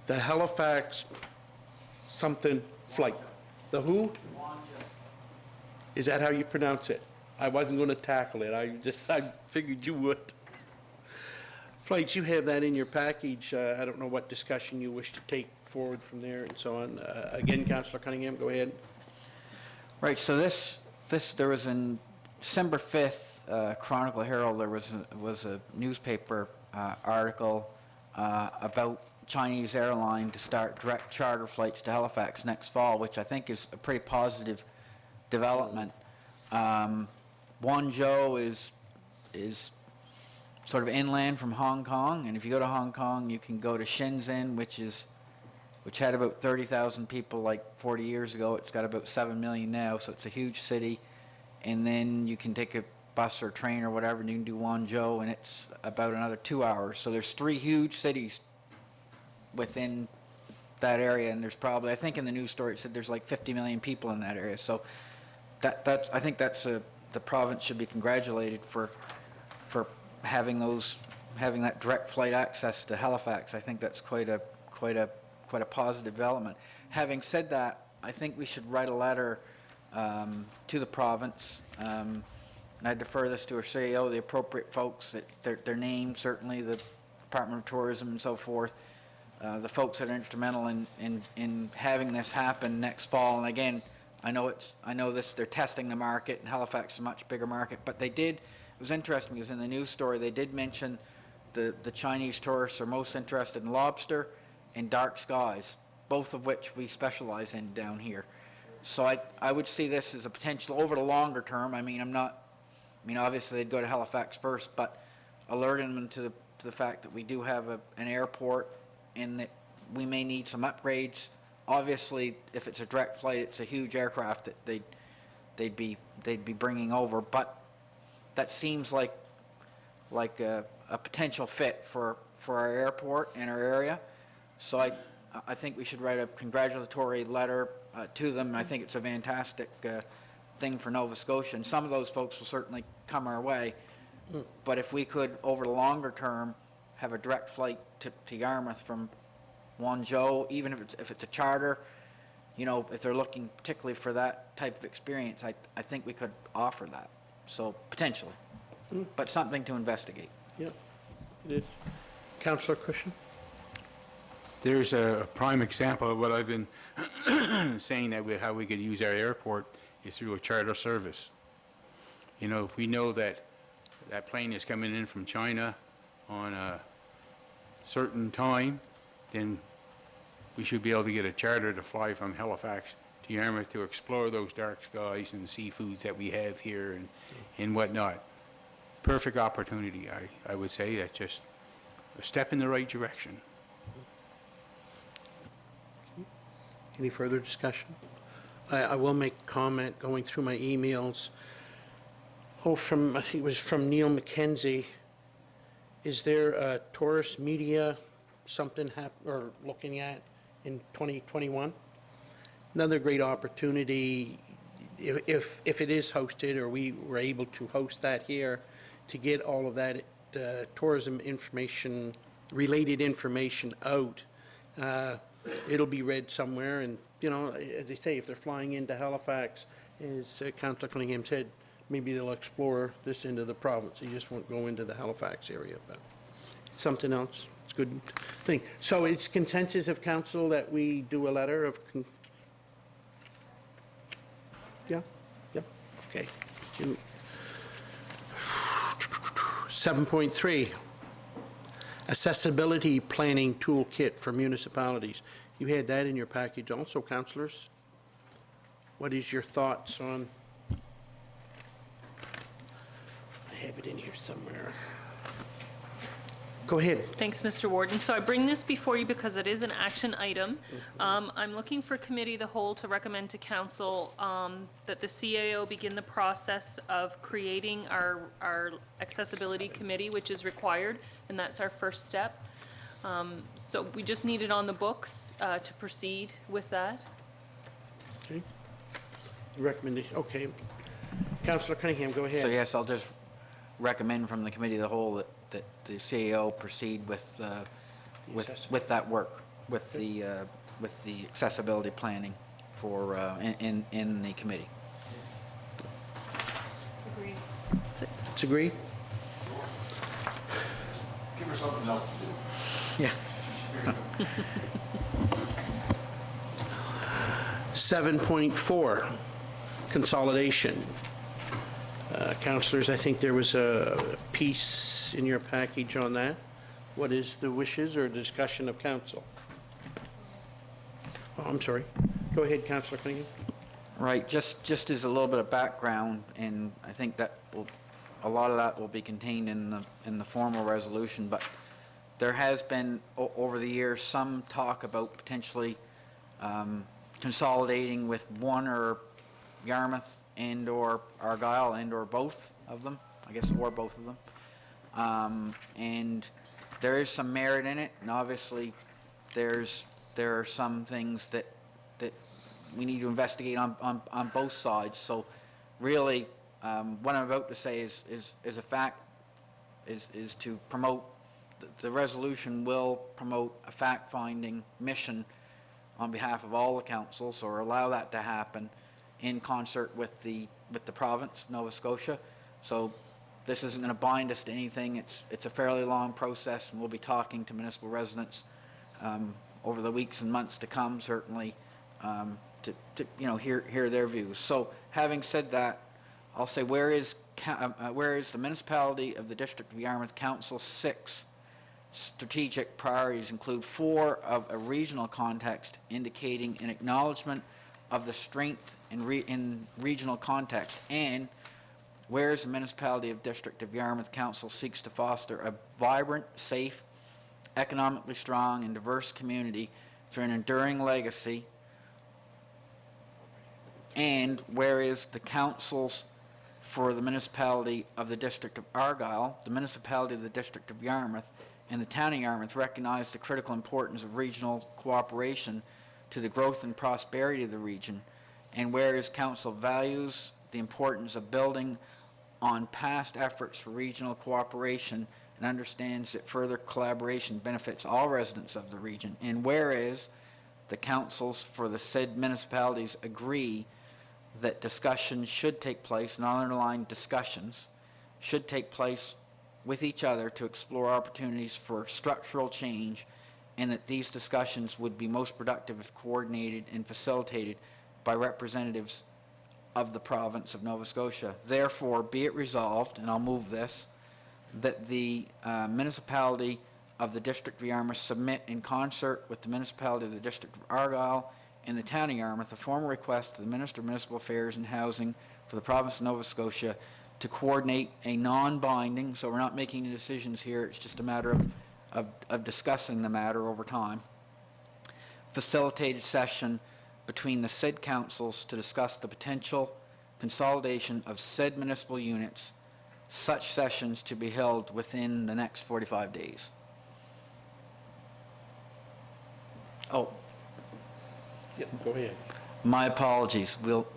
The Halifax something flight. The who? Is that how you pronounce it? I wasn't going to tackle it. I figured you would. Flights, you have that in your package. I don't know what discussion you wish to take forward from there and so on. Again, Councillor Cunningham, go ahead. Right, so there was in December 5th, Chronicle Herald, there was a newspaper article about Chinese airline to start direct charter flights to Halifax next fall, which I think is a pretty positive development. Guangzhou is sort of inland from Hong Kong, and if you go to Hong Kong, you can go to Shenzhen, which had about 30,000 people like 40 years ago. It's got about 7 million now, so it's a huge city. And then you can take a bus or train or whatever, and you can do Guangzhou, and it's about another 2 hours. So there's 3 huge cities within that area, and there's probably, I think in the news story it said there's like 50 million people in that area. So that's I think that's the province should be congratulated for having that direct flight access to Halifax. I think that's quite a positive development. Having said that, I think we should write a letter to the province, and I defer this to our CEO, the appropriate folks, their names, certainly the Department of Tourism and so forth, the folks that are instrumental in having this happen next fall. And again, I know they're testing the market, and Halifax is a much bigger market, but it was interesting because in the news story they did mention the Chinese tourists are most interested in lobster and dark skies, both of which we specialize in down here. So I would see this as a potential over the longer term. Obviously they'd go to Halifax first, but alerting them to the fact that we do have an airport and that we may need some upgrades. Obviously, if it's a direct flight, it's a huge aircraft that they'd be bringing over, but that seems like a potential fit for our airport and our area. So I think we should write a congratulatory letter to them. I think it's a fantastic thing for Nova Scotia, and some of those folks will certainly come our way. But if we could, over the longer term, have a direct flight to Yarmouth from Guangzhou, even if it's a charter, if they're looking particularly for that type of experience, I think we could offer that. So potentially, but something to investigate. Yep, it is. Councillor Cushion? There's a prime example of what I've been saying, that how we could use our airport is through a charter service. If we know that plane is coming in from China on a certain time, then we should be able to get a charter to fly from Halifax to Yarmouth to explore those dark skies and seafoods that we have here and whatnot. Perfect opportunity, I would say. That's just a step in the right direction. Any further discussion? I will make a comment going through my emails. I think it was from Neil McKenzie. Is there a tourist media something or looking at in 2021? Another great opportunity, if it is hosted or we were able to host that here, to get all of that tourism information, related information out. It'll be read somewhere, and as they say, if they're flying into Halifax, as Councillor Cunningham said, maybe they'll explore this end of the province. You just won't go into the Halifax area, but something else. It's a good thing. So it's consensus of council that we do a letter of. Yeah. Okay. 7.3. Accessibility Planning Toolkit for Municipalities. You had that in your package also, councillors. What is your thoughts on? I have it in here somewhere. Go ahead. Thanks, Mr. Warden. So I bring this before you because it is an action item. I'm looking for committee of the whole to recommend to council that the CAO begin the process of creating our accessibility committee, which is required, and that's our first step. So we just need it on the books to proceed with that. Okay. Recommendation, okay. Councillor Cunningham, go ahead. So yes, I'll just recommend from the committee of the whole that the CAO proceed with assessment. that work, with the accessibility planning for, in the committee. Agreed. It's agreed? Give her something else to do. Yeah. 7.4, consolidation. Councillors, I think there was a piece in your package on that. What is the wishes or discussion of council? Oh, I'm sorry. Go ahead, Councillor Cunningham. Right, just as a little bit of background, and I think that a lot of that will be contained in the formal resolution, but there has been, over the years, some talk about potentially consolidating with one or Yarmouth and/or Argyle and/or both of them, I guess, or both of them. And there is some merit in it, and obviously there are some things that we need to investigate on both sides. So really, what I'm about to say is a fact, is to promote, the resolution will promote a fact-finding mission on behalf of all the councils, or allow that to happen in concert with the province, Nova Scotia. So this isn't going to bind us to anything. It's a fairly long process, and we'll be talking to municipal residents over the weeks and months to come, certainly, to hear their views. So having said that, I'll say, where is the municipality of the District of Yarmouth Council 6 strategic priorities include 4 of a regional context, indicating an acknowledgement of the strength in regional context, and whereas the municipality of District of Yarmouth Council seeks to foster a vibrant, safe, economically strong, and diverse community through an enduring legacy, and whereas the councils for the municipality of the District of Argyle, the municipality of the District of Yarmouth, and the town of Yarmouth recognize the critical importance of regional cooperation to the growth and prosperity of the region, and whereas council values the importance of building on past efforts for regional cooperation and understands that further collaboration benefits all residents of the region, and whereas the councils for the said municipalities agree that discussions should take place, and underlying discussions should take place with each other to explore opportunities for structural change, and that these discussions would be most productive if coordinated and facilitated by representatives of the province of Nova Scotia. Therefore, be it resolved, and I'll move this, that the municipality of the District of Yarmouth submit in concert with the municipality of the District of Argyle and the town of Yarmouth a formal request to the Minister of Municipal Affairs and Housing for the province of Nova Scotia to coordinate a non-binding, so we're not making any decisions here, it's just a matter of discussing the matter over time, facilitated session between the said councils to discuss the potential consolidation of said municipal units, such sessions to be held within the next 45 days. Oh, Yep, go ahead. my apologies. We'll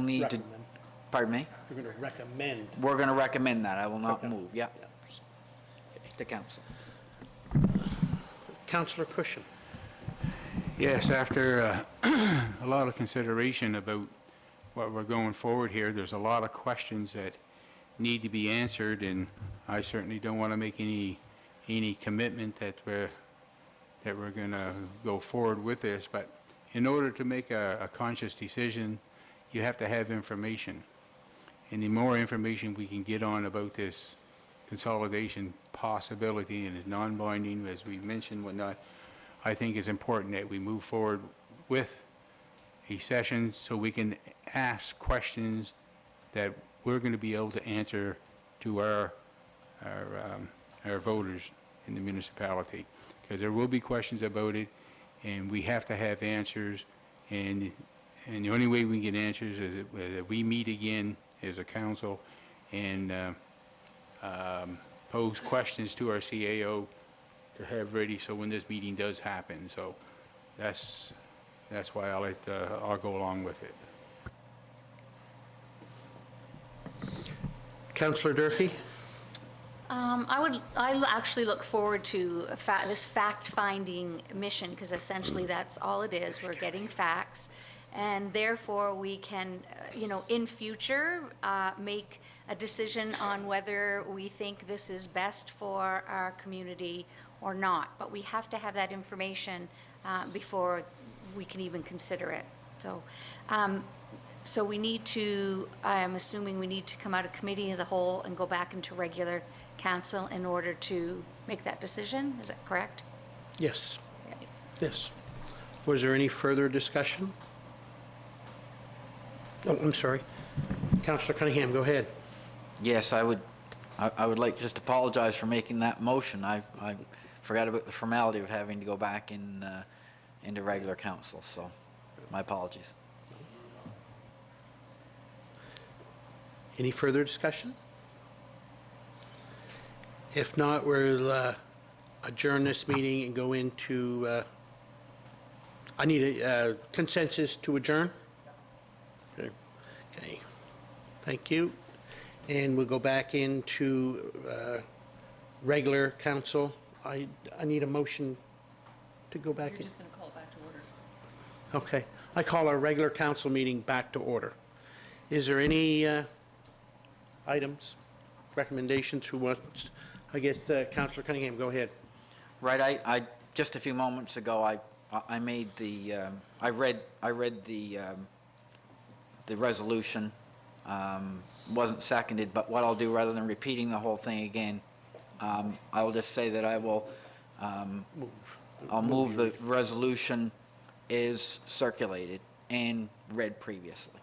need to, Recommend. pardon me? You're going to recommend. We're going to recommend that. I will not Okay. move. Yeah, Yeah. to council. Councillor Cushion. Yes, after a lot of consideration about what we're going forward here, there's a lot of questions that need to be answered, and I certainly don't want to make any commitment that we're going to go forward with this, but in order to make a conscious decision, you have to have information. And the more information we can get on about this consolidation possibility, and it's non-binding, as we mentioned, whatnot, I think it's important that we move forward with a session so we can ask questions that we're going to be able to answer to our voters in the municipality. Because there will be questions about it, and we have to have answers, and the only way we can get answers is that we meet again as a council and pose questions to our CAO have ready, so when this meeting does happen, so that's why I'll go along with it. Councillor Durfee? I actually look forward to this fact-finding mission, because essentially that's all it is. We're getting facts, and therefore we can, in future, make a decision on whether we think this is best for our community or not. But we have to have that information before we can even consider it. So we need to, I'm assuming we need to come out of committee of the whole and go back into regular council in order to make that decision. Is that correct? Yes. Yes. Was there any further discussion? Oh, I'm sorry. Councillor Cunningham, go ahead. Yes, I would like to just apologize for making that motion. I forgot about the formality of having to go back into regular council, so my apologies. Any further discussion? If not, we'll adjourn this meeting and go into, I need a consensus to adjourn? Okay. Thank you. And we'll go back into regular council. I need a motion to go back. You're just going to call it back to order. Okay. I call our regular council meeting back to order. Is there any items, recommendations? Who wants? I guess Councillor Cunningham, go ahead. Right, I just a few moments ago, I made the, I read the resolution, wasn't seconded, but what I'll do, rather than repeating the whole thing again, I'll just say that I will, I'll move the resolution is circulated and read previously.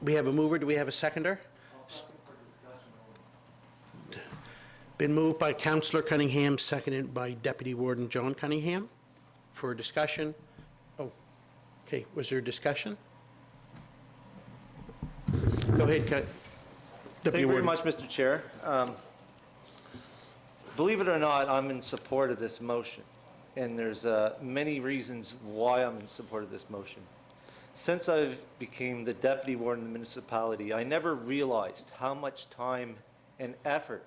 We have a mover. Do we have a seconder? Been moved by Councillor Cunningham, seconded by Deputy Warden John Cunningham for discussion. Oh, okay. Was there discussion? Go ahead, Thank Deputy you very Warden. much, Mr. Chair. Believe it or not, I'm in support of this motion, and there's many reasons why I'm in support of this motion. Since I became the Deputy Warden of the municipality, I never realized how much time and effort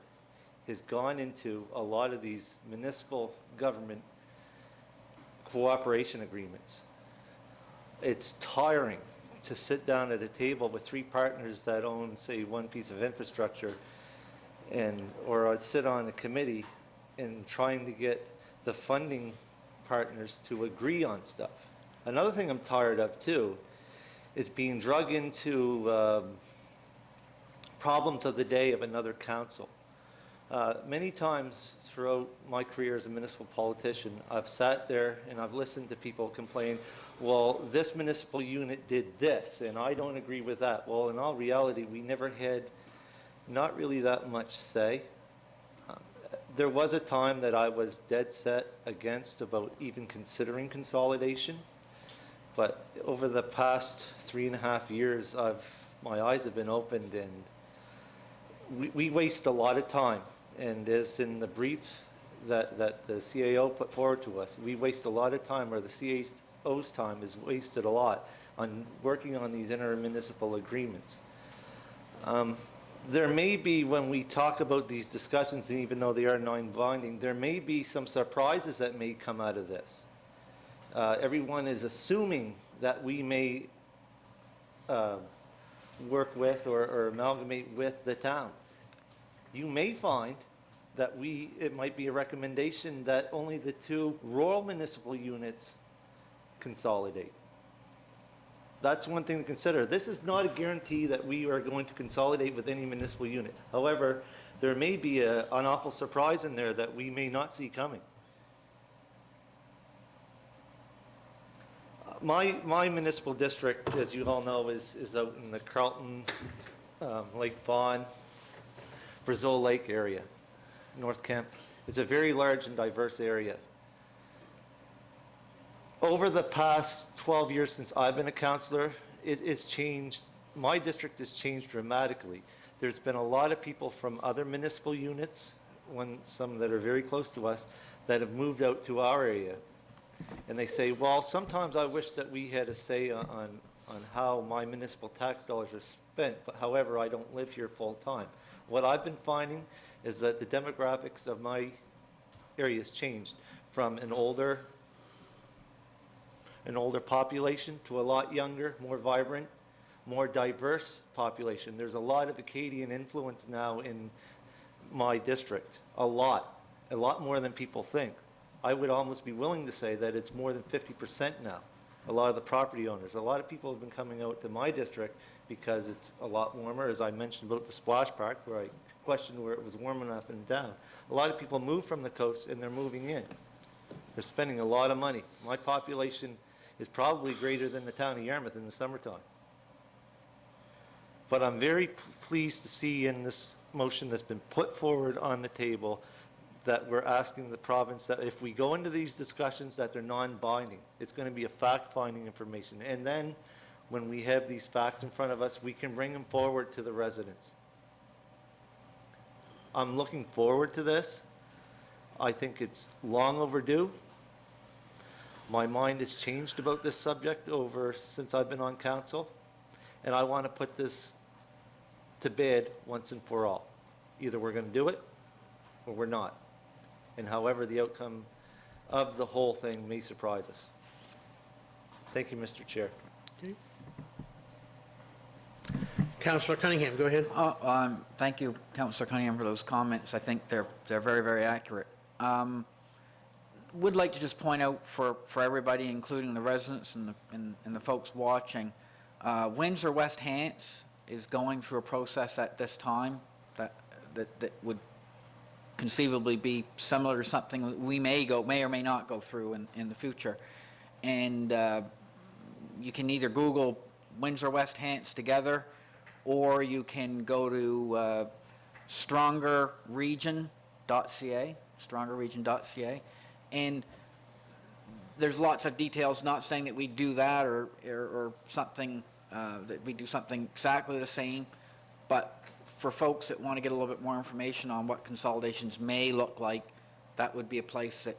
has gone into a lot of these municipal government cooperation agreements. It's tiring to sit down at a table with three partners that own, say, one piece of infrastructure, or I'd sit on a committee and trying to get the funding partners to agree on stuff. Another thing I'm tired of too is being drug into problems of the day of another council. Many times throughout my career as a municipal politician, I've sat there and I've listened to people complain, well, this municipal unit did this, and I don't agree with that. Well, in all reality, we never had not really that much say. There was a time that I was dead set against about even considering consolidation, but over the past 3.5 years, my eyes have been opened, and we waste a lot of time. And as in the brief that the CAO put forward to us, we waste a lot of time, or the CAO's time is wasted a lot on working on these intermunicipal agreements. There may be, when we talk about these discussions, and even though they are non-binding, there may be some surprises that may come out of this. Everyone is assuming that we may work with or amalgamate with the town. You may find that it might be a recommendation that only the two rural municipal units consolidate. That's one thing to consider. This is not a guarantee that we are going to consolidate with any municipal unit. However, there may be an awful surprise in there that we may not see coming. My municipal district, as you all know, is out in the Carlton, Lake Vaughan, Brazil Lake area, North Kemp. It's a very large and diverse area. Over the past 12 years since I've been a councillor, it's changed. My district has changed dramatically. There's been a lot of people from other municipal units some that are very close to us, that have moved out to our area. And they say, well, sometimes I wish that we had a say on how my municipal tax dollars are spent, but however, I don't live here full-time. What I've been finding is that the demographics of my area has changed from an older population to a lot younger, more vibrant, more diverse population. There's a lot of Acadian influence now in my district, a lot more than people think. I would almost be willing to say that it's more than 50% now. A lot of the property owners, a lot of people have been coming out to my district because it's a lot warmer, as I mentioned about the splash park, where I questioned where it was warm enough and down. A lot of people move from the coast and they're moving in. They're spending a lot of money. My population is probably greater than the town of Yarmouth in the summertime. But I'm very pleased to see in this motion that's been put forward on the table that we're asking the province that if we go into these discussions that they're non-binding, it's going to be a fact-finding information. And then when we have these facts in front of us, we can bring them forward to the residents. I'm looking forward to this. I think it's long overdue. My mind has changed about this subject since I've been on council, and I want to put this to bed once and for all. Either we're going to do it or we're not. And however the outcome of the whole thing may surprise us. Thank you, Mr. Chair. Councillor Cunningham, go ahead. Thank you, Councillor Cunningham, for those comments. I think they're very, very accurate. Would like to just point out for everybody, including the residents and the folks watching, Windsor West Hants is going through a process at this time that would conceivably be similar to something we may or may not go through in the future. And you can either Google Windsor West Hants together, or you can go to strongerregion.ca, and there's lots of details, not saying that we do that or something, that we do something exactly the same, but for folks that want to get a little bit more information on what consolidations may look like, that would be a place that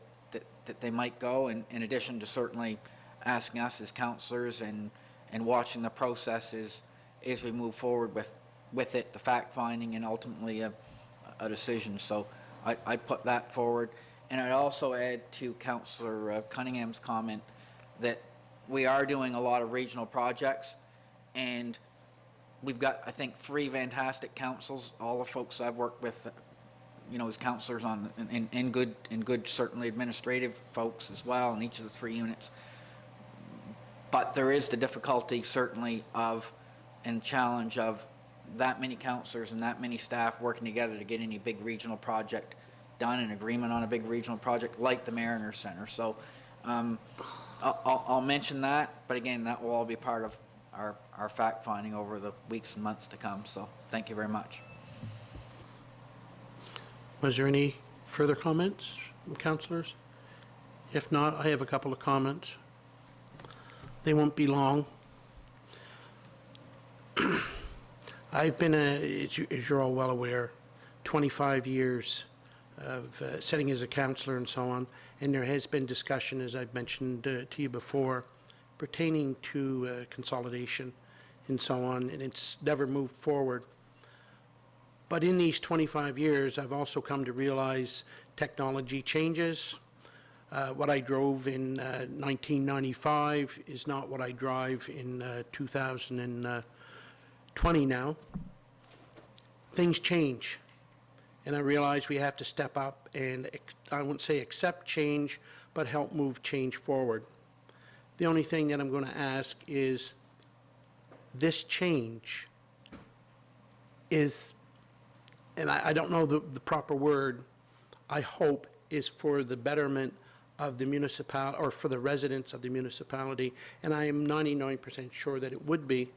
they might go, in addition to certainly asking us as councillors and watching the processes as we move forward with it, the fact-finding, and ultimately a decision. So I put that forward. And I'd also add to Councillor Cunningham's comment that we are doing a lot of regional projects, and we've got, I think, 3 fantastic councils, all the folks I've worked with, as councillors and good certainly administrative folks as well in each of the 3 units. But there is the difficulty certainly and challenge of that many councillors and that many staff working together to get any big regional project done, an agreement on a big regional project like the Mariner Centre. So I'll mention that, but again, that will all be part of our fact-finding over the weeks and months to come. So thank you very much. Was there any further comments from councillors? If not, I have a couple of comments. They won't be long. I've been, as you're all well aware, 25 years of sitting as a councillor and so on, and there has been discussion, as I've mentioned to you before, pertaining to consolidation and so on, and it's never moved forward. But in these 25 years, I've also come to realize technology changes. What I drove in 1995 is not what I drive in 2020 now. Things change, and I realize we have to step up and, I wouldn't say accept change, but help move change forward. The only thing that I'm going to ask is, this change is, and I don't know the proper word, I hope is for the betterment of the municipality, or for the residents of the municipality, and I am 99% sure that it would be,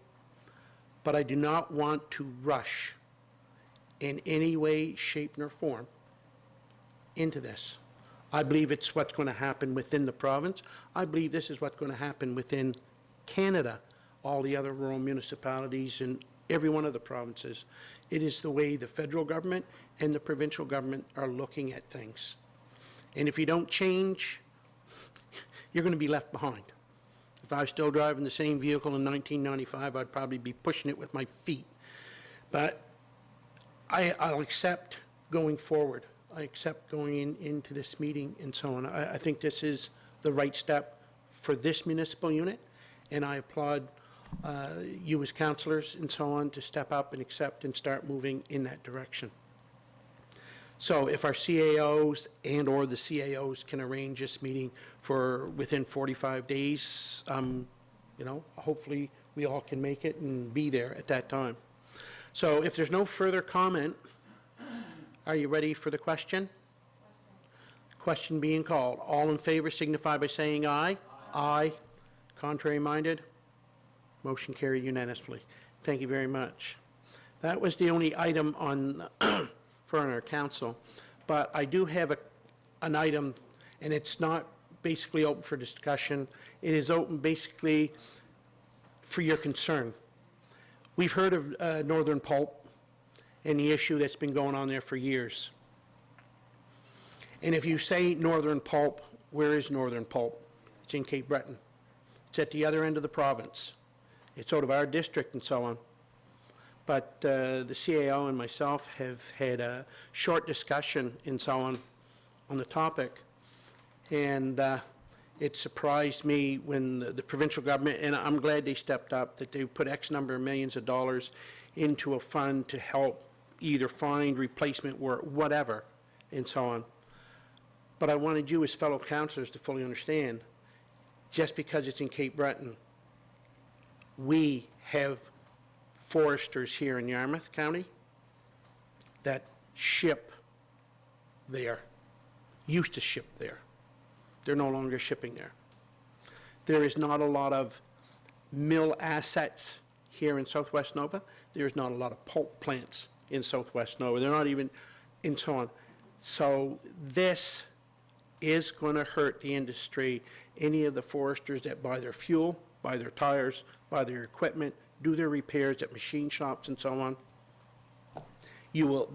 but I do not want to rush in any way, shape, nor form into this. I believe it's what's going to happen within the province. I believe this is what's going to happen within Canada, all the other rural municipalities and every one of the provinces. It is the way the federal government and the provincial government are looking at things. And if you don't change, you're going to be left behind. If I was still driving the same vehicle in 1995, I'd probably be pushing it with my feet. But I'll accept going forward. I accept going into this meeting and so on. I think this is the right step for this municipal unit, and I applaud you as councillors and so on to step up and accept and start moving in that direction. So if our CAOs and/or the CAOs can arrange this meeting for within 45 days, you know, hopefully we all can make it and be there at that time. So if there's no further comment, are you ready for the question? Question being called. All in favor signify by saying aye. Aye. Contrary minded? Motion carried unanimously. Thank you very much. That was the only item on for our council, but I do have an item, and it's not basically open for discussion. It is open basically for your concern. We've heard of Northern Pulp and the issue that's been going on there for years. And if you say Northern Pulp, where is Northern Pulp? It's in Cape Breton. It's at the other end of the province. It's out of our district and so on. But the CAO and myself have had a short discussion and so on the topic. And it surprised me when the provincial government, and I'm glad they stepped up, that they put X number of millions of dollars into a fund to help either find replacement work, whatever, and so on. But I wanted you as fellow councillors to fully understand, just because it's in Cape Breton, we have foresters here in Yarmouth County that ship there, used to ship there. They're no longer shipping there. There is not a lot of mill assets here in Southwest Nova. There's not a lot of pulp plants in Southwest Nova. They're not even, and so on. So this is going to hurt the industry. Any of the foresters that buy their fuel, buy their tires, buy their equipment, do their repairs at machine shops and so on,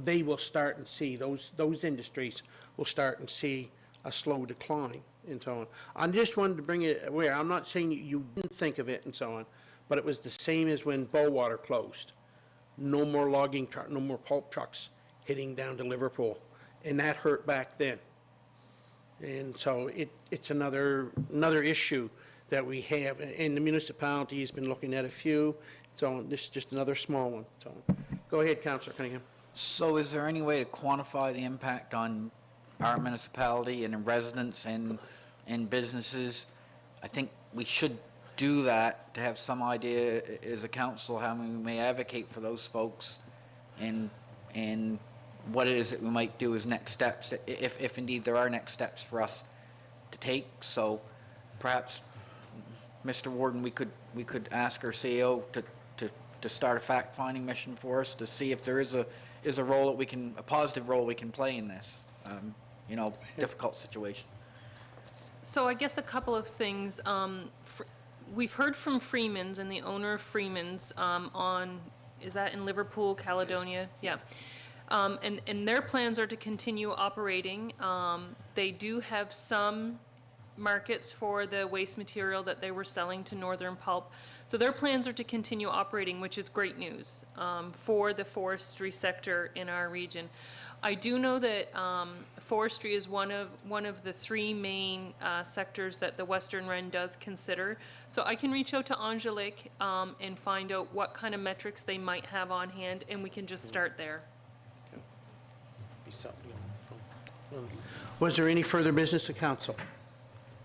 they will start and see, those industries will start and see a slow decline and so on. I just wanted to bring it aware. I'm not saying you didn't think of it and so on, but it was the same as when Bowater closed. No more logging truck, no more pulp trucks hitting down to Liverpool, and that hurt back then. And so it's another issue that we have, and the municipality has been looking at a few. So this is just another small one. So go ahead, Councillor Cunningham. So is there any way to quantify the impact on our municipality and residents and businesses? I think we should do that to have some idea as a council how we may advocate for those folks and what it is that we might do as next steps, if indeed there are next steps for us to take. So perhaps, Mr. Warden, we could ask our CEO to start a fact-finding mission for us to see if there is a role that a positive role we can play in this, difficult situation. So I guess a couple of things. We've heard from Freeman's and the owner of Freeman's is that in Liverpool, Caledonia? Yeah. And their plans are to continue operating. They do have some markets for the waste material that they were selling to Northern Pulp. So their plans are to continue operating, which is great news for the forestry sector in our region. I do know that forestry is one of the three main sectors that the Western Wren does consider. So I can reach out to Angelique and find out what kind of metrics they might have on hand, and we can just start there. Was there any further business of council?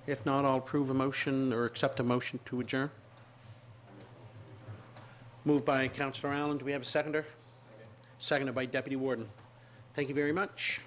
If not, I'll approve a motion or accept a motion to adjourn. Moved by Councillor Allen. Do we have a seconder? Seconded by Deputy Warden. Thank you very much.